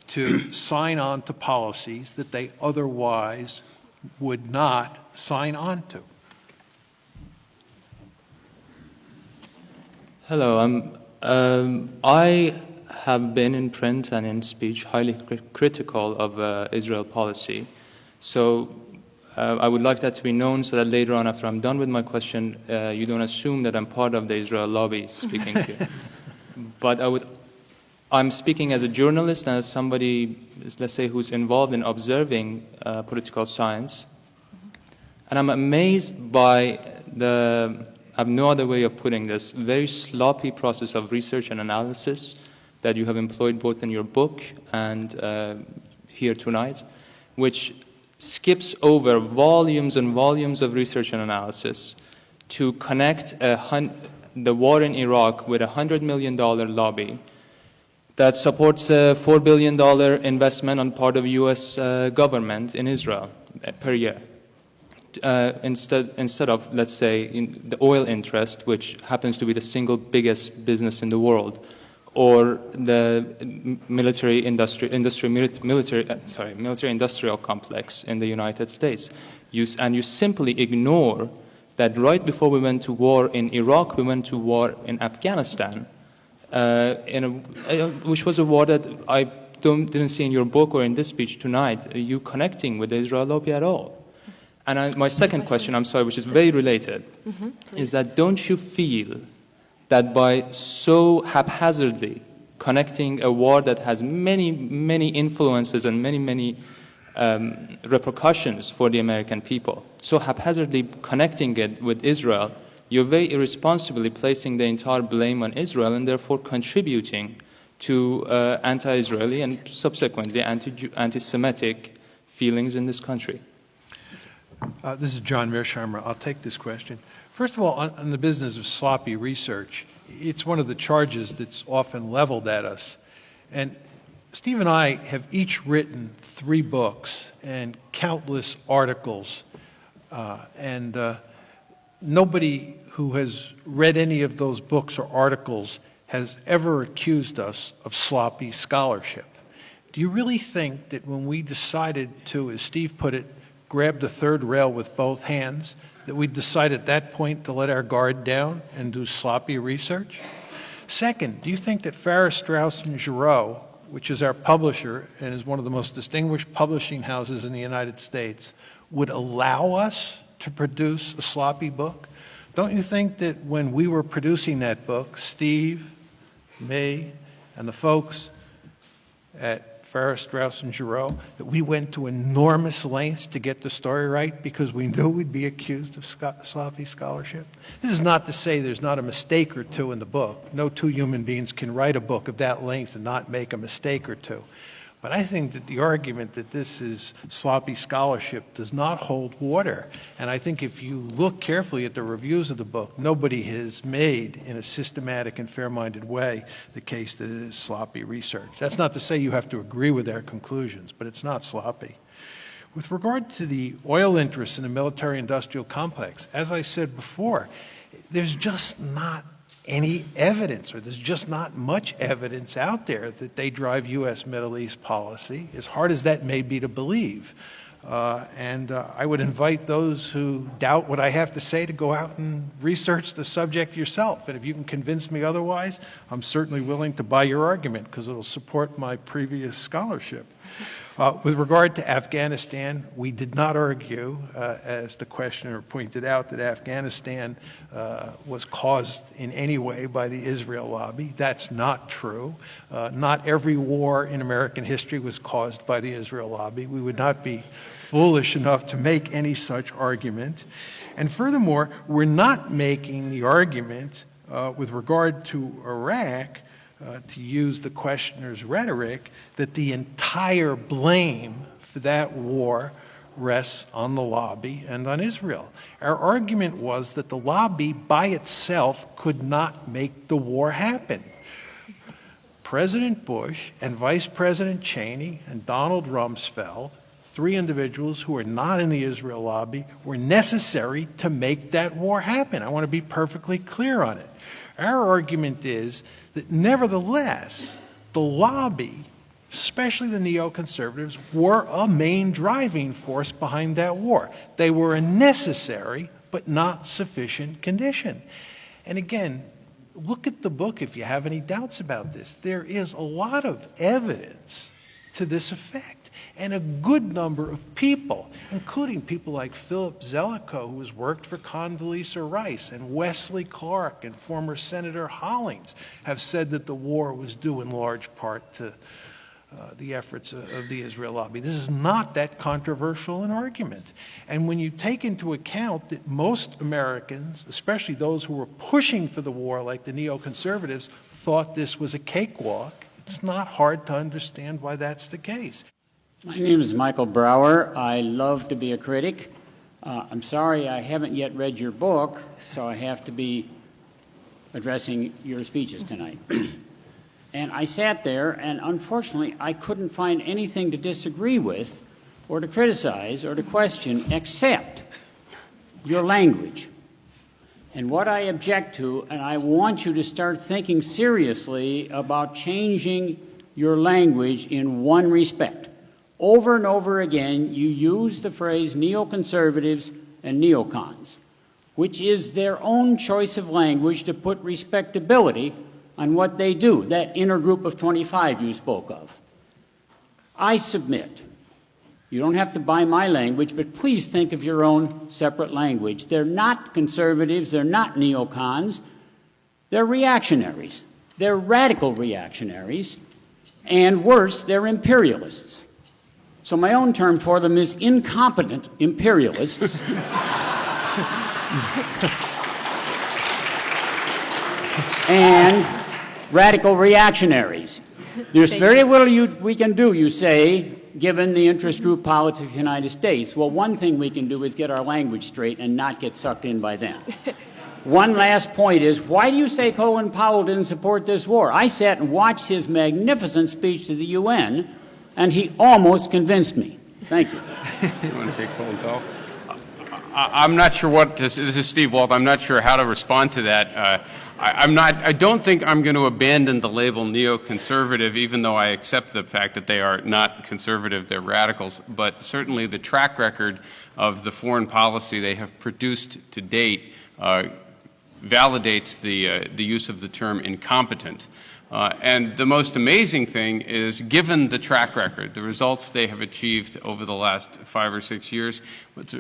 to sign on to policies that they otherwise would not sign on to. Hello, I have been in print and in speech highly critical of Israel policy. So I would like that to be known so that later on, after I'm done with my question, you don't assume that I'm part of the Israel lobby speaking to you. But I'm speaking as a journalist and as somebody, let's say, who's involved in observing political science. And I'm amazed by I have no other way of putting this, very sloppy process of research and analysis that you have employed both in your book and here tonight, which skips over volumes and volumes of research and analysis to connect the war in Iraq with a $100 million lobby that supports a $4 billion investment on part of U.S. government in Israel per year. Instead of, let's say, the oil interest, which happens to be the single biggest business in the world, or the military-industrial complex in the United States. You simply ignore that right before we went to war in Iraq, we went to war in Afghanistan, which was a war that I didn't see in your book or in this speech tonight, you connecting with the Israel lobby at all. And my second question, I'm sorry, which is very related, is that don't you feel that by so haphazardly connecting a war that has many, many influences and many, many repercussions for the American people, so haphazardly connecting it with Israel, you're very irresponsibly placing the entire blame on Israel and therefore contributing to anti-Israeli and subsequently anti-Semitic feelings in this country? This is John Mearsheimer. I'll take this question. First of all, on the business of sloppy research, it's one of the charges that's often leveled at us. And Steve and I have each written 3 books and countless articles, and nobody who has read any of those books or articles has ever accused us of sloppy scholarship. Do you really think that when we decided to, as Steve put it, grab the third rail with both hands, that we'd decide at that point to let our guard down and do sloppy research? Second, do you think that Farrar, Straus, and Giroux which is our publisher and is one of the most distinguished publishing houses in the United States, would allow us to produce a sloppy book? Don't you think that when we were producing that book, Steve, me, and the folks at Farrar, Straus, and Giroux, that we went to enormous lengths to get the story right because we knew we'd be accused of sloppy scholarship? This is not to say there's not a mistake or two in the book. No two human beings can write a book of that length and not make a mistake or two. But I think that the argument that this is sloppy scholarship does not hold water. And I think if you look carefully at the reviews of the book, nobody has made in a systematic and fair-minded way the case that it is sloppy research. That's not to say you have to agree with their conclusions, but it's not sloppy. With regard to the oil interests in the military-industrial complex, as I said before, there's just not any evidence, or there's just not much evidence out there that they drive U.S. Middle East policy, as hard as that may be to believe. I would invite those who doubt what I have to say to go out and research the subject yourself. And if you can convince me otherwise, I'm certainly willing to buy your argument because it'll support my previous scholarship. With regard to Afghanistan, we did not argue, as the questioner pointed out, that Afghanistan was caused in any way by the Israel lobby. That's not true. Not every war in American history was caused by the Israel lobby. We would not be foolish enough to make any such argument. And furthermore, we're not making the argument with regard to Iraq, to use the questioner's rhetoric, that the entire blame for that war rests on the lobby and on Israel. Our argument was that the lobby by itself could not make the war happen. President Bush and Vice President Cheney and Donald Rumsfeld, three individuals who are not in the Israel lobby, were necessary to make that war happen. I want to be perfectly clear on it. Our argument is that nevertheless, the lobby, especially the neoconservatives, were a main driving force behind that war. They were a necessary but not sufficient condition. And again, look at the book if you have any doubts about this. There is a lot of evidence to this effect. And a good number of people, including people like Philip Zelikow, who has worked for Condoleezza Rice, and Wesley Clark and former Senator Hollings, have said that the war was due in large part to the efforts of the Israel lobby. This is not that controversial an argument. And when you take into account that most Americans, especially those who were pushing for the war, like the neoconservatives, thought this was a cakewalk, it's not hard to understand why that's the case. My name is Michael Brower. I love to be a critic. I'm sorry I haven't yet read your book, so I have to be addressing your speeches tonight. And I sat there, and unfortunately, I couldn't find anything to disagree with or to criticize or to question except your language. And what I object to, and I want you to start thinking seriously about changing your language in one respect. Over and over again, you use the phrase neoconservatives and neocons, which is their own choice of language to put respectability on what they do, that inner group of 25 you spoke of. I submit, you don't have to buy my language, but please think of your own separate language. They're not conservatives, they're not neocons, they're reactionaries. They're radical reactionaries, and worse, they're imperialists. So my own term for them is incompetent imperialists. And radical reactionaries. There's very little we can do, you say, given the interest group politics of the United States. Well, one thing we can do is get our language straight and not get sucked in by them. One last point is, why do you say Colin Powell didn't support this war? I sat and watched his magnificent speech to the UN, and he almost convinced me. Thank you. You want to take Colin Powell? I'm not sure what this is Steve Walt. I'm not sure how to respond to that. I don't think I'm going to abandon the label neoconservative, even though I accept the fact that they are not conservative, they're radicals. But certainly the track record of the foreign policy they have produced to date validates the use of the term incompetent. And the most amazing thing is, given the track record, the results they have achieved over the last 5 or 6 years,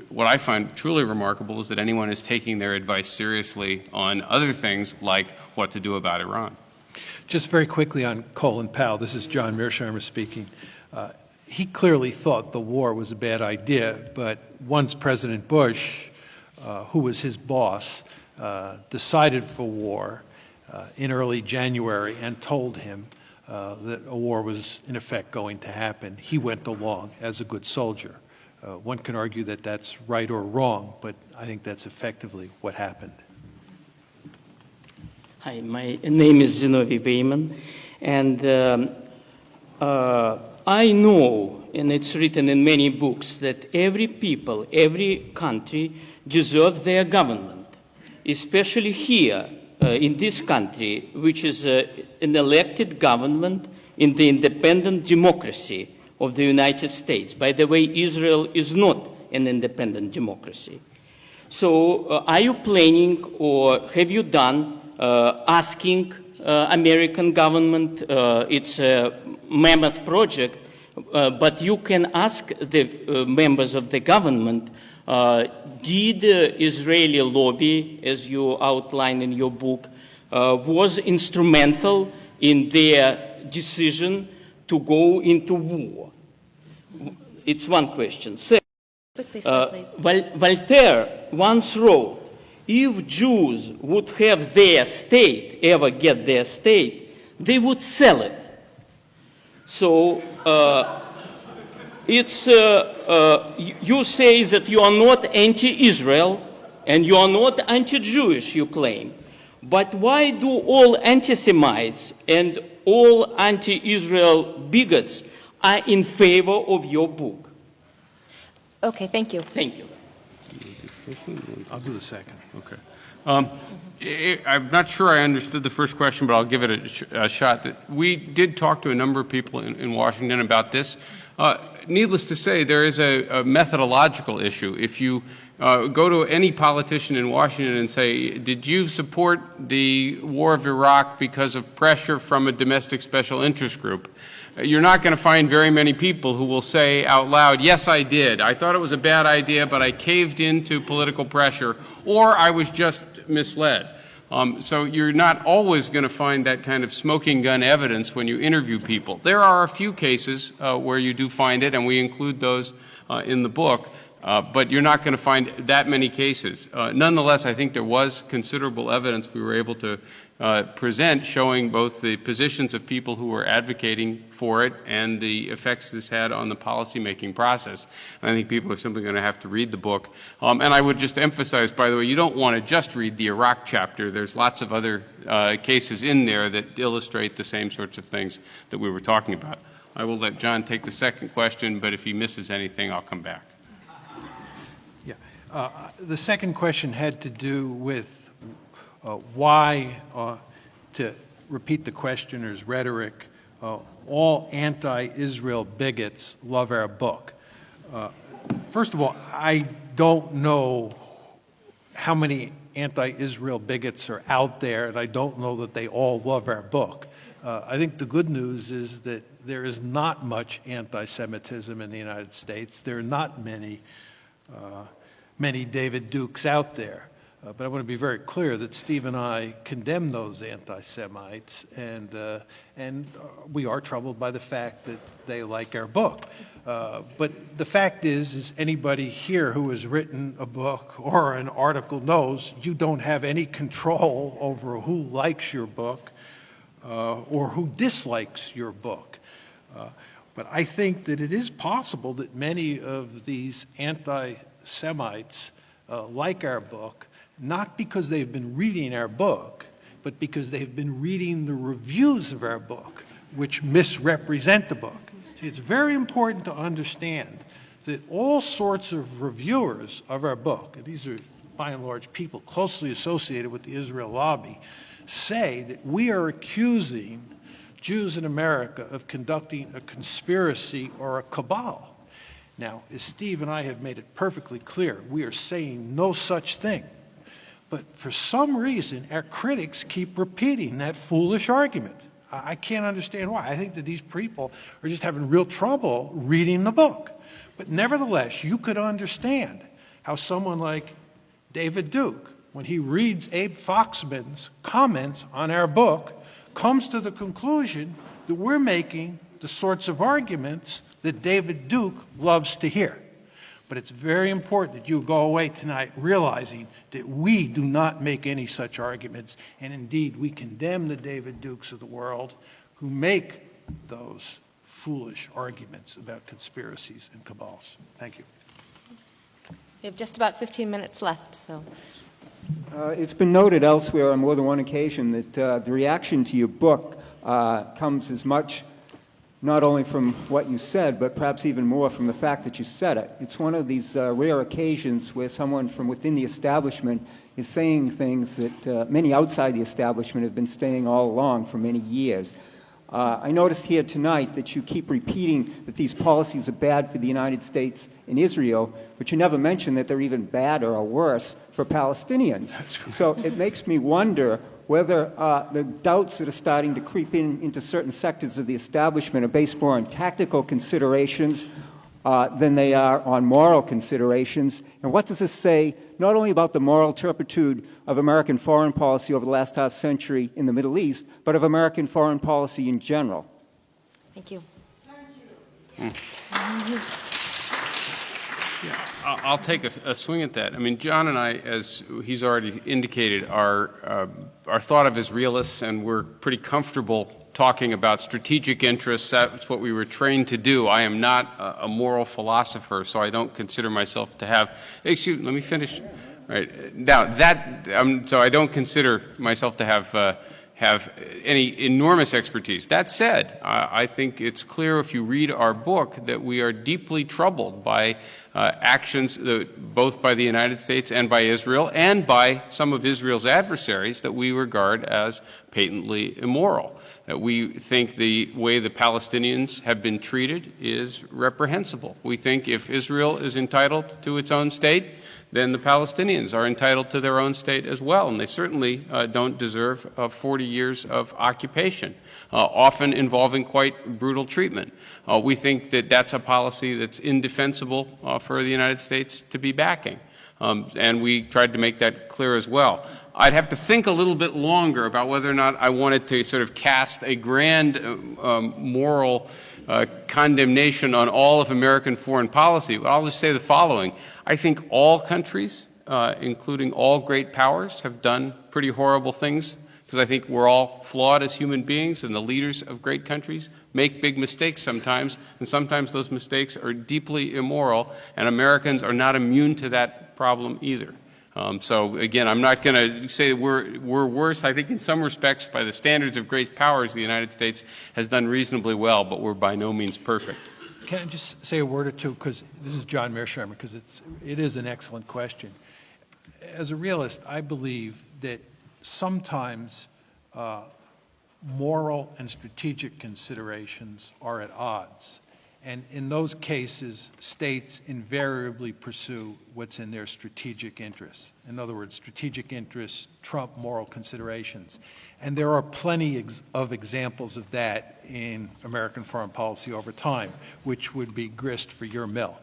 what I find truly remarkable is that anyone is taking their advice seriously on other things like what to do about Iran. Just very quickly on Colin Powell, this is John Mearsheimer speaking. He clearly thought the war was a bad idea, but once President Bush, who was his boss, decided for war in early January and told him that a war was in effect going to happen, he went along as a good soldier. One can argue that that's right or wrong, but I think that's effectively what happened. Hi, my name is Zinovi Beyman, and I know, and it's written in many books, that every people, every country deserves their government, especially here in this country, which is an elected government in the independent democracy of the United States. By the way, Israel is not an independent democracy. So are you planning, or have you done, asking American government, it's a mammoth project, but you can ask the members of the government, did the Israeli lobby, as you outline in your book, was instrumental in their decision to go into war? It's one question. Second, Quickly, sir, please. Voltaire once wrote, if Jews would have their state, ever get their state, they would sell it. So you say that you are not anti-Israel and you are not anti-Jewish, you claim. But why do all anti-Semites and all anti-Israel bigots are in favor of your book? Okay, thank you. Thank you. I'll do the second. Okay. I'm not sure I understood the first question, but I'll give it a shot. We did talk to a number of people in Washington about this. Needless to say, there is a methodological issue. If you go to any politician in Washington and say, did you support the war of Iraq because of pressure from a domestic special interest group? You're not going to find very many people who will say out loud, yes, I did. I thought it was a bad idea, but I caved into political pressure, or I was just misled. So you're not always going to find that kind of smoking gun evidence when you interview people. There are a few cases where you do find it, and we include those in the book, but you're not going to find that many cases. Nonetheless, I think there was considerable evidence we were able to present showing both the positions of people who were advocating for it and the effects this had on the policymaking process. And I think people are simply going to have to read the book. And I would just emphasize, by the way, you don't want to just read the Iraq chapter. There's lots of other cases in there that illustrate the same sorts of things that we were talking about. I will let John take the second question, but if he misses anything, I'll come back. Yeah. The second question had to do with why, to repeat the questioner's rhetoric, all anti-Israel bigots love our book. First of all, I don't know how many anti-Israel bigots are out there, and I don't know that they all love our book. I think the good news is that there is not much anti-Semitism in the United States. There are not many David Dukes out there. But I want to be very clear that Steve and I condemn those anti-Semites, and we are troubled by the fact that they like our book. But the fact is anybody here who has written a book or an article knows you don't have any control over who likes your book or who dislikes your book. But I think that it is possible that many of these anti-Semites like our book, not because they've been reading our book, but because they've been reading the reviews of our book, which misrepresent the book. See, it's very important to understand that all sorts of reviewers of our book, and these are by and large people closely associated with the Israel lobby, say that we are accusing Jews in America of conducting a conspiracy or a cabal. Now, as Steve and I have made it perfectly clear, we are saying no such thing. But for some reason, our critics keep repeating that foolish argument. I can't understand why. I think that these people are just having real trouble reading the book. But nevertheless, you could understand how someone like David Duke, when he reads Abe Foxman's comments on our book, comes to the conclusion that we're making the sorts of arguments that David Duke loves to hear. But it's very important that you go away tonight realizing that we do not make any such arguments, and indeed we condemn the David Dukes of the world who make those foolish arguments about conspiracies and cabals. Thank you. We have just about 15 minutes left, so. It's been noted elsewhere on more than one occasion that the reaction to your book comes as much not only from what you said, but perhaps even more from the fact that you said it. It's one of these rare occasions where someone from within the establishment is saying things that many outside the establishment have been saying all along for many years. I noticed here tonight that you keep repeating that these policies are bad for the United States and Israel, but you never mention that they're even badder or worse for Palestinians. So it makes me wonder whether the doubts that are starting to creep into certain sectors of the establishment are based more on tactical considerations than they are on moral considerations. And what does this say not only about the moral turpitude of American foreign policy over the last half century in the Middle East, but of American foreign policy in general? Thank you. Yeah, I'll take a swing at that. I mean, John and I, as he's already indicated, are thought of as realists, and we're pretty comfortable talking about strategic interests. That's what we were trained to do. I am not a moral philosopher, so I don't consider myself to have. Excuse me, let me finish. Right now, so I don't consider myself to have any enormous expertise. That said, I think it's clear if you read our book that we are deeply troubled by actions both by the United States and by Israel and by some of Israel's adversaries that we regard as patently immoral. That we think the way the Palestinians have been treated is reprehensible. We think if Israel is entitled to its own state, then the Palestinians are entitled to their own state as well, and they certainly don't deserve 40 years of occupation, often involving quite brutal treatment. We think that that's a policy that's indefensible for the United States to be backing, and we tried to make that clear as well. I'd have to think a little bit longer about whether or not I wanted to sort of cast a grand moral condemnation on all of American foreign policy, but I'll just say the following. I think all countries, including all great powers, have done pretty horrible things, because I think we're all flawed as human beings, and the leaders of great countries make big mistakes sometimes, and sometimes those mistakes are deeply immoral, and Americans are not immune to that problem either. So again, I'm not going to say we're worse. I think in some respects, by the standards of great powers, the United States has done reasonably well, but we're by no means perfect. Can I just say a word or two, because this is John Mearsheimer, because it is an excellent question. As a realist, I believe that sometimes moral and strategic considerations are at odds. And in those cases, states invariably pursue what's in their strategic interests. In other words, strategic interests trump moral considerations. And there are plenty of examples of that in American foreign policy over time, which would be grist for your mill.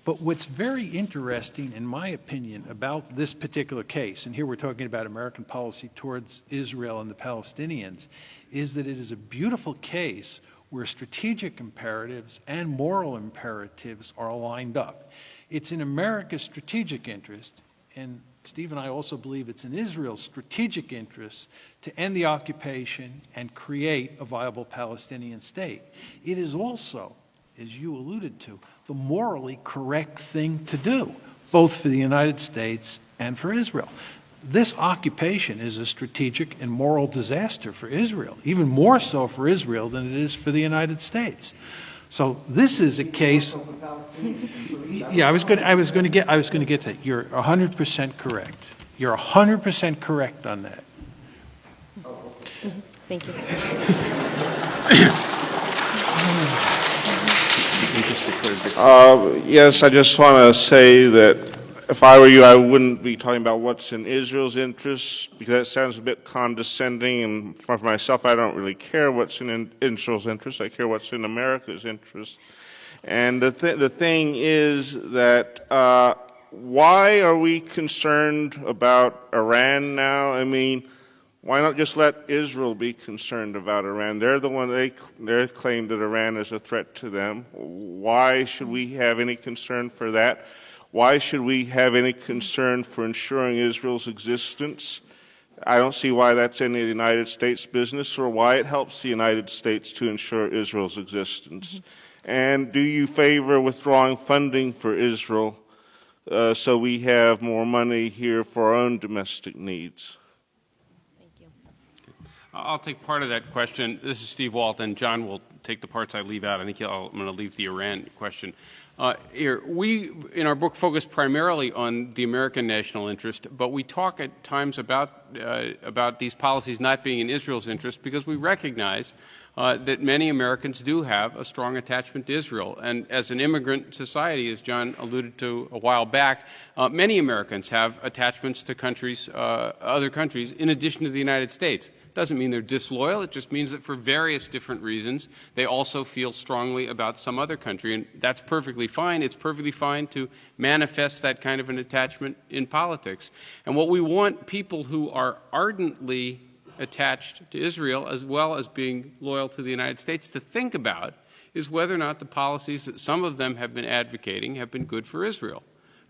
But what's very interesting, in my opinion, about this particular case, and here we're talking about American policy towards Israel and the Palestinians, is that it is a beautiful case where strategic imperatives and moral imperatives are lined up. It's in America's strategic interest, and Steve and I also believe it's in Israel's strategic interest, to end the occupation and create a viable Palestinian state. It is also, as you alluded to, the morally correct thing to do, both for the United States and for Israel. This occupation is a strategic and moral disaster for Israel, even more so for Israel than it is for the United States. So this is a case. Yeah, I was going to get to that. You're 100% correct. You're 100% correct on that. Thank you. Yes, I just want to say that if I were you, I wouldn't be talking about what's in Israel's interest, because that sounds a bit condescending, and for myself, I don't really care what's in Israel's interest. I care what's in America's interest. And the thing is that why are we concerned about Iran now? I mean, why not just let Israel be concerned about Iran? They're the one, they claim that Iran is a threat to them. Why should we have any concern for that? Why should we have any concern for ensuring Israel's existence? I don't see why that's any of the United States' business or why it helps the United States to ensure Israel's existence. And do you favor withdrawing funding for Israel so we have more money here for our own domestic needs? I'll take part of that question. This is Steve Walt, and John will take the parts I leave out. I think I'm going to leave the Iran question. Here, we, in our book, focus primarily on the American national interest, but we talk at times about these policies not being in Israel's interest because we recognize that many Americans do have a strong attachment to Israel. And as an immigrant society, as John alluded to a while back, many Americans have attachments to countries, other countries, in addition to the United States. Doesn't mean they're disloyal. It just means that for various different reasons, they also feel strongly about some other country, and that's perfectly fine. It's perfectly fine to manifest that kind of an attachment in politics. And what we want people who are ardently attached to Israel, as well as being loyal to the United States, to think about is whether or not the policies that some of them have been advocating have been good for Israel.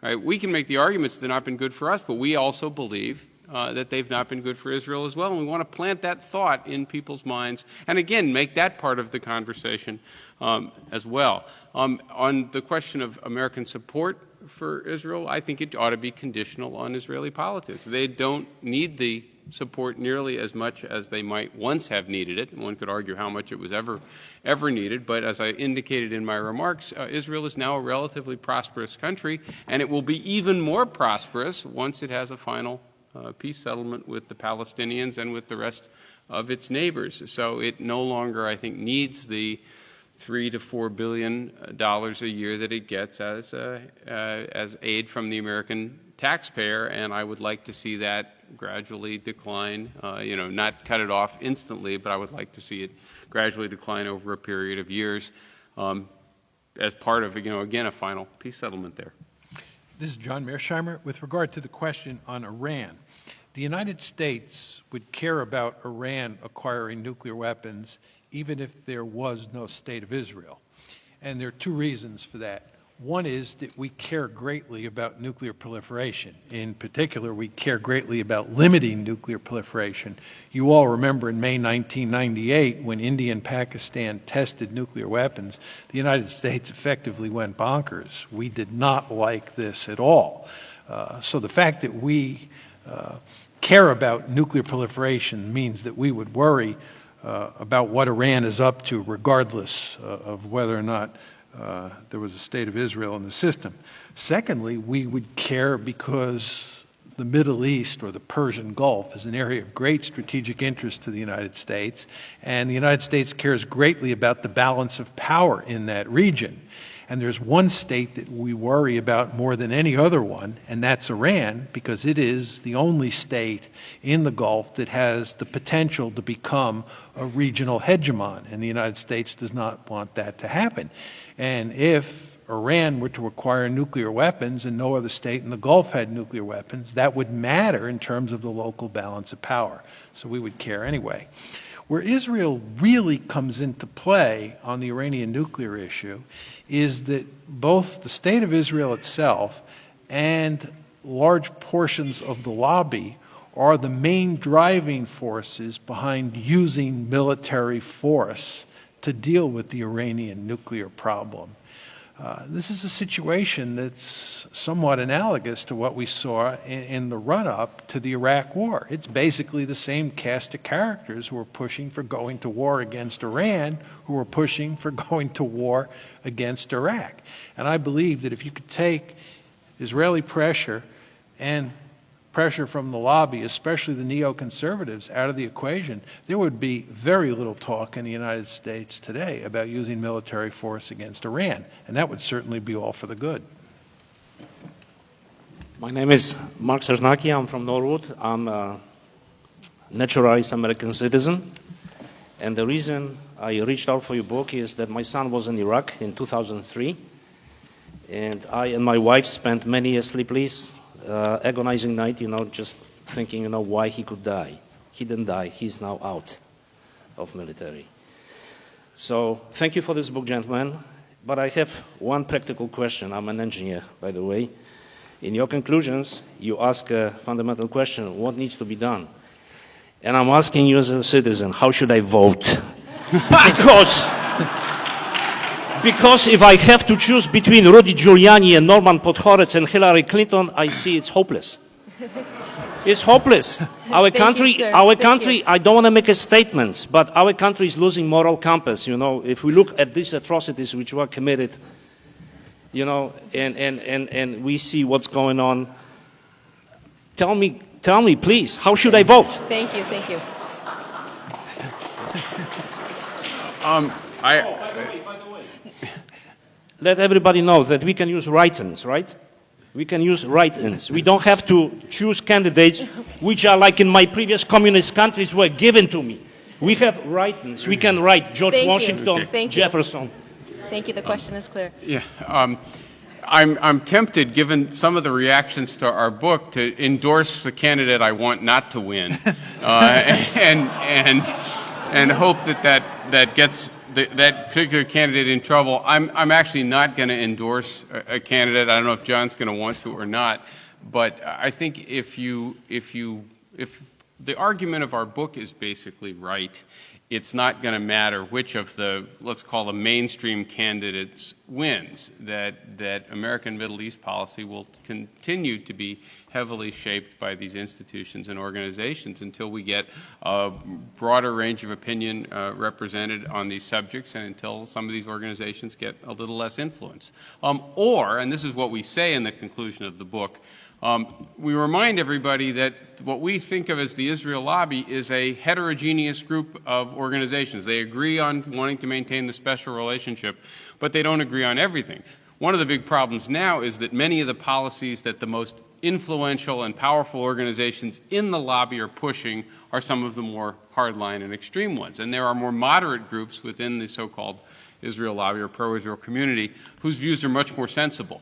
Right? We can make the arguments they've not been good for us, but we also believe that they've not been good for Israel as well. And we want to plant that thought in people's minds and, again, make that part of the conversation as well. On the question of American support for Israel, I think it ought to be conditional on Israeli politics. They don't need the support nearly as much as they might once have needed it. One could argue how much it was ever needed, but as I indicated in my remarks, Israel is now a relatively prosperous country, and it will be even more prosperous once it has a final peace settlement with the Palestinians and with the rest of its neighbors. So it no longer, I think, needs the $3 to $4 billion a year that it gets as aid from the American taxpayer, and I would like to see that gradually decline. Not cut it off instantly, but I would like to see it gradually decline over a period of years as part of, again, a final peace settlement there. This is John Mearsheimer. With regard to the question on Iran, the United States would care about Iran acquiring nuclear weapons even if there was no state of Israel. And there are two reasons for that. One is that we care greatly about nuclear proliferation. In particular, we care greatly about limiting nuclear proliferation. You all remember in May 1998, when India and Pakistan tested nuclear weapons, the United States effectively went bonkers. We did not like this at all. So the fact that we care about nuclear proliferation means that we would worry about what Iran is up to, regardless of whether or not there was a state of Israel in the system. Secondly, we would care because the Middle East or the Persian Gulf is an area of great strategic interest to the United States, and the United States cares greatly about the balance of power in that region. And there's one state that we worry about more than any other one, and that's Iran, because it is the only state in the Gulf that has the potential to become a regional hegemon, and the United States does not want that to happen. And if Iran were to acquire nuclear weapons and no other state in the Gulf had nuclear weapons, that would matter in terms of the local balance of power. So we would care anyway. Where Israel really comes into play on the Iranian nuclear issue is that both the state of Israel itself and large portions of the lobby are the main driving forces behind using military force to deal with the Iranian nuclear problem. This is a situation that's somewhat analogous to what we saw in the run-up to the Iraq War. It's basically the same cast of characters who are pushing for going to war against Iran, who are pushing for going to war against Iraq. And I believe that if you could take Israeli pressure and pressure from the lobby, especially the neoconservatives, out of the equation, there would be very little talk in the United States today about using military force against Iran, and that would certainly be all for the good. My name is Mark Sersnaki. I'm from Norwood. I'm a naturalized American citizen. And the reason I reached out for your book is that my son was in Iraq in 2003. And I and my wife spent many a sleepless, agonizing night, just thinking, why he could die. He didn't die. He's now out of military. So thank you for this book, gentlemen. But I have one practical question. I'm an engineer, by the way. In your conclusions, you ask a fundamental question: what needs to be done? And I'm asking you as a citizen, how should I vote? Because if I have to choose between Rudy Giuliani and Norman Podhoretz and Hillary Clinton, I see it's hopeless. It's hopeless. Our country, I don't want to make a statement, but our country is losing moral compass. If we look at these atrocities which were committed, and we see what's going on. Tell me, please, how should I vote? Thank you. Let everybody know that we can use write-ins, right? We can use write-ins. We don't have to choose candidates which are like in my previous communist countries were given to me. We have write-ins. We can write George Washington, Jefferson. Thank you. The question is clear. Yeah. I'm tempted, given some of the reactions to our book, to endorse the candidate I want not to win, and hope that gets that particular candidate in trouble. I'm actually not going to endorse a candidate. I don't know if John's going to want to or not, but I think if the argument of our book is basically right, it's not going to matter which of the, let's call the mainstream candidates wins, that American Middle East policy will continue to be heavily shaped by these institutions and organizations until we get a broader range of opinion represented on these subjects and until some of these organizations get a little less influence. And this is what we say in the conclusion of the book, we remind everybody that what we think of as the Israel lobby is a heterogeneous group of organizations. They agree on wanting to maintain the special relationship, but they don't agree on everything. One of the big problems now is that many of the policies that the most influential and powerful organizations in the lobby are pushing are some of the more hardline and extreme ones. And there are more moderate groups within the so-called Israel lobby or pro-Israel community whose views are much more sensible.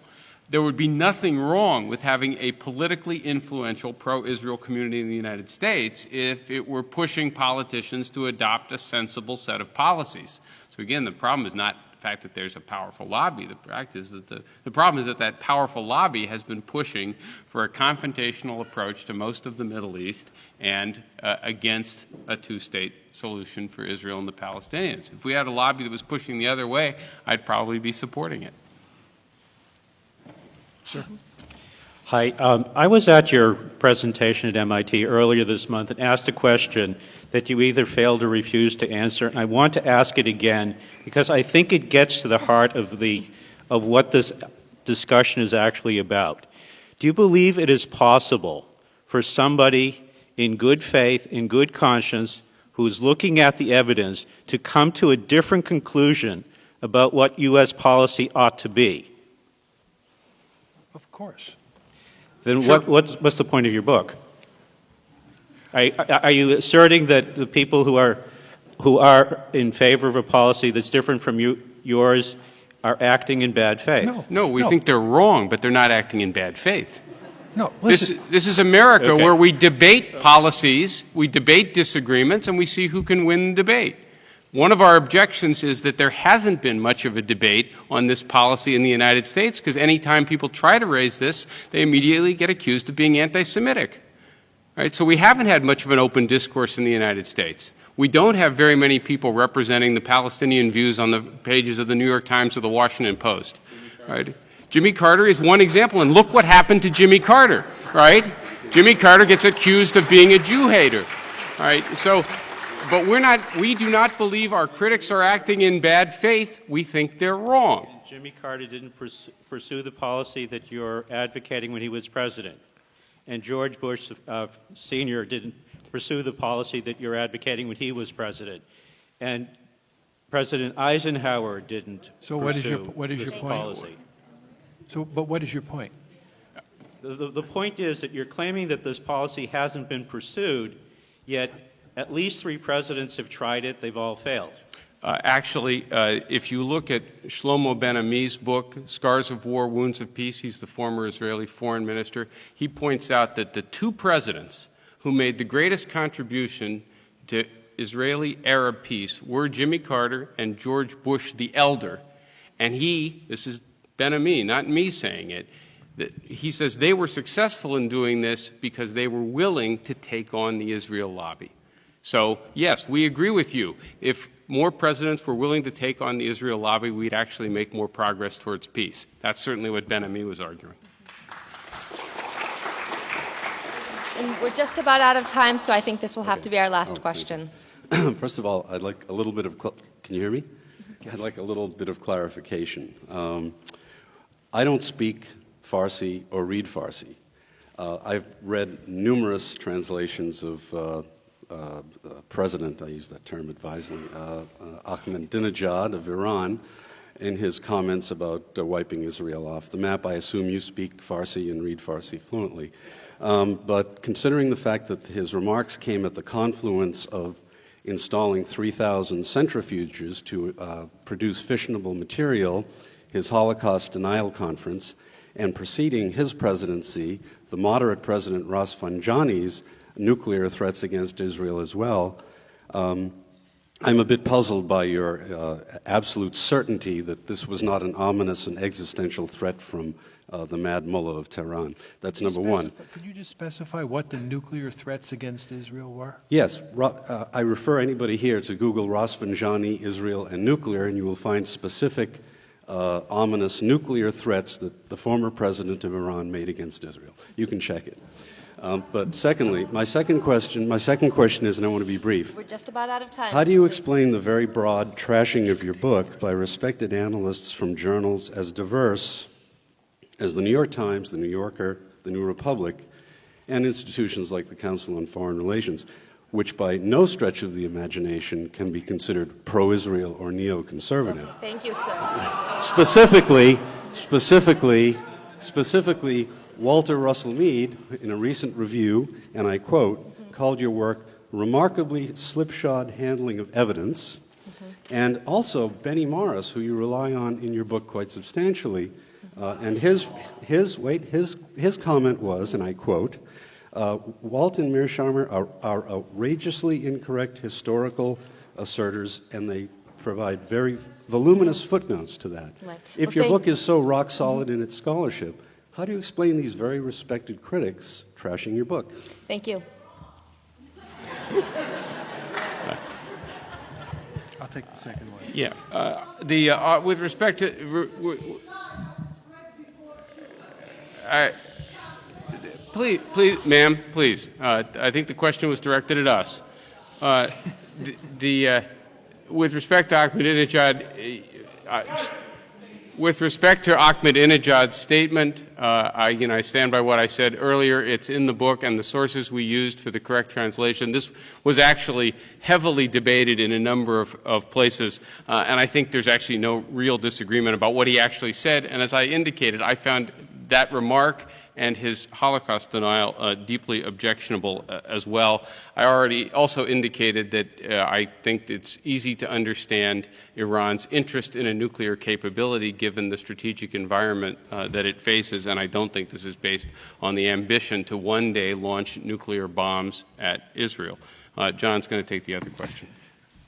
There would be nothing wrong with having a politically influential pro-Israel community in the United States if it were pushing politicians to adopt a sensible set of policies. So again, the problem is not the fact that there's a powerful lobby. The fact is that the problem is that that powerful lobby has been pushing for a confrontational approach to most of the Middle East and against a two-state solution for Israel and the Palestinians. If we had a lobby that was pushing the other way, I'd probably be supporting it. Sir. Hi. I was at your presentation at MIT earlier this month and asked a question that you either failed or refused to answer, and I want to ask it again because I think it gets to the heart of what this discussion is actually about. Do you believe it is possible for somebody in good faith, in good conscience, who is looking at the evidence to come to a different conclusion about what U.S. policy ought to be? Of course. Then sure. What's the point of your book? Are you asserting that the people who are in favor of a policy that's different from yours are acting in bad faith? No, we think they're wrong, but they're not acting in bad faith. No, listen. This is America where we debate policies, we debate disagreements, and we see who can win the debate. One of our objections is that there hasn't been much of a debate on this policy in the United States because any time people try to raise this, they immediately get accused of being anti-Semitic. Right? So we haven't had much of an open discourse in the United States. We don't have very many people representing the Palestinian views on the pages of the New York Times or the Washington Post. Right? Jimmy Carter is one example, and look what happened to Jimmy Carter. Right? Jimmy Carter gets accused of being a Jew hater. Right? So. But we do not believe our critics are acting in bad faith. We think they're wrong. And Jimmy Carter didn't pursue the policy that you're advocating when he was president. And George Bush Sr. didn't pursue the policy that you're advocating when he was president. And President Eisenhower didn't pursue what is your point? policy. But what is your point? The point is that you're claiming that this policy hasn't been pursued, yet at least 3 presidents have tried it. They've all failed. Actually, if you look at Shlomo Ben-Ami's book, Scars of War, Wounds of Peace, he's the former Israeli foreign minister, he points out that the 2 presidents who made the greatest contribution to Israeli-Arab peace were Jimmy Carter and George Bush the Elder. And this is Ben-Ami, not me saying it, he says they were successful in doing this because they were willing to take on the Israel lobby. So, yes, we agree with you. If more presidents were willing to take on the Israel lobby, we'd actually make more progress towards peace. That's certainly what Ben-Ami was arguing. And we're just about out of time, so I think this will have to be our last question. First of all, I'd like a little bit of, can you hear me? I'd like a little bit of clarification. I don't speak Farsi or read Farsi. I've read numerous translations of President, I use that term advisedly, Ahmadinejad of Iran, in his comments about wiping Israel off the map. I assume you speak Farsi and read Farsi fluently. But considering the fact that his remarks came at the confluence of installing 3,000 centrifuges to produce fissionable material, his Holocaust denial conference, and preceding his presidency, the moderate President Rafsanjani's nuclear threats against Israel as well, I'm a bit puzzled by your absolute certainty that this was not an ominous and existential threat from the Mad Mullah of Tehran. That's number one. Could you just specify what the nuclear threats against Israel were? Yes. I refer anybody here to Google Rafsanjani, Israel, and nuclear, and you will find specific ominous nuclear threats that the former president of Iran made against Israel. You can check it. But secondly, my second question is, and I want to be brief. We're just about out of time. How do you explain the very broad trashing of your book by respected analysts from journals as diverse as the New York Times, the New Yorker, the New Republic, and institutions like the Council on Foreign Relations, which by no stretch of the imagination can be considered pro-Israel or neoconservative? Thank you, sir. Specifically, Walter Russell Mead, in a recent review, and I quote, called your work remarkably slipshod handling of evidence, and also Benny Morris, who you rely on in your book quite substantially, and his comment was, and I quote, Walt and Mearsheimer are outrageously incorrect historical asserters, and they provide very voluminous footnotes to that. Right. If your book is so rock solid in its scholarship, how do you explain these very respected critics trashing your book? Thank you. I'll take the second one. Yeah. With respect to... please, ma'am, please. I think the question was directed at us. With respect to Ahmadinejad... With respect to Ahmadinejad's statement, I stand by what I said earlier. It's in the book, and the sources we used for the correct translation. This was actually heavily debated in a number of places, and I think there's actually no real disagreement about what he actually said. And as I indicated, I found that remark and his Holocaust denial deeply objectionable as well. I already also indicated that I think it's easy to understand Iran's interest in a nuclear capability given the strategic environment that it faces, and I don't think this is based on the ambition to one day launch nuclear bombs at Israel. John's going to take the other question.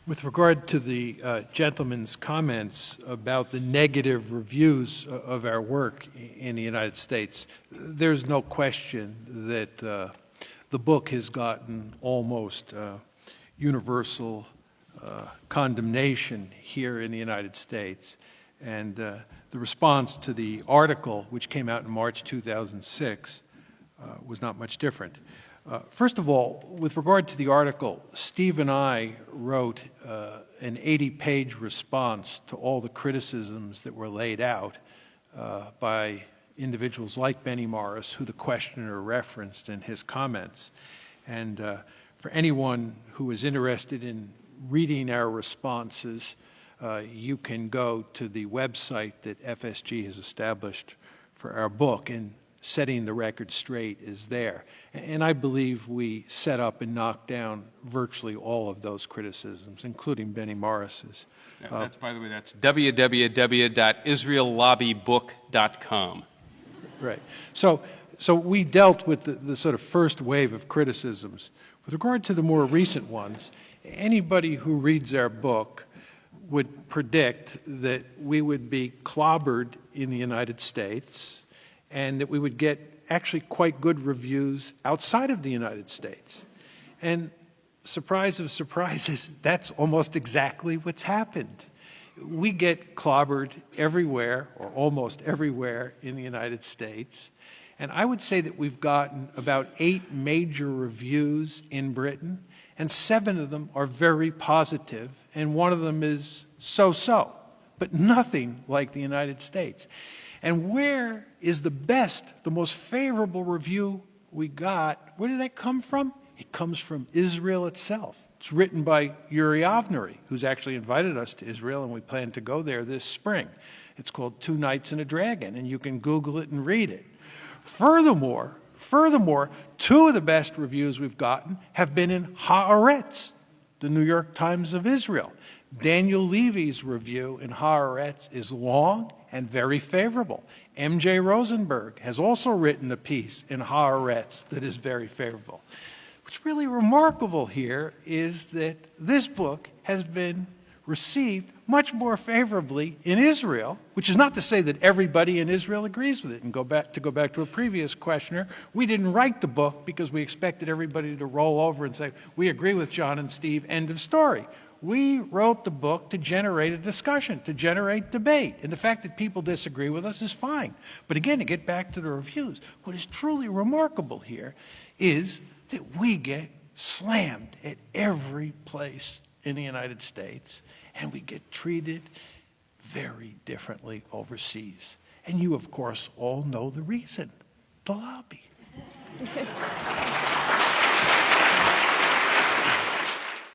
With regard to the gentleman's comments about the negative reviews of our work in the United States, there's no question that the book has gotten almost universal condemnation here in the United States. And the response to the article, which came out in March 2006, was not much different. First of all, with regard to the article, Steve and I wrote an 80-page response to all the criticisms that were laid out by individuals like Benny Morris, who the questioner referenced in his comments. And for anyone who is interested in reading our responses, you can go to the website that FSG has established for our book. And setting the record straight is there. And I believe we set up and knocked down virtually all of those criticisms, including Benny Morris's. That's, by the way, that's www.israellobbybook.com. Right. So we dealt with the sort of first wave of criticisms. With regard to the more recent ones, anybody who reads our book would predict that we would be clobbered in the United States and that we would get actually quite good reviews outside of the United States. And surprise of surprises, that's almost exactly what's happened. We get clobbered everywhere, or almost everywhere, in the United States. And I would say that we've gotten about 8 major reviews in Britain, and 7 of them are very positive, and 1 of them is so-so, but nothing like the United States. And where is the best, the most favorable review we got? Where did that come from? It comes from Israel itself. It's written by Yuri Avnery, who's actually invited us to Israel, and we plan to go there this spring. It's called 2 Nights and a Dragon, and you can Google it and read it. Furthermore, 2 of the best reviews we've gotten have been in Haaretz, the New York Times of Israel. Daniel Levy's review in Haaretz is long and very favorable. M.J. Rosenberg has also written a piece in Haaretz that is very favorable. What's really remarkable here is that this book has been received much more favorably in Israel, which is not to say that everybody in Israel agrees with it. And go back to a previous questioner, we didn't write the book because we expected everybody to roll over and say, we agree with John and Steve, end of story. We wrote the book to generate a discussion, to generate debate. And the fact that people disagree with us is fine. But again, to get back to the reviews, what is truly remarkable here is that we get slammed at every place in the United States, and we get treated very differently overseas. And you, of course, all know the reason: the lobby.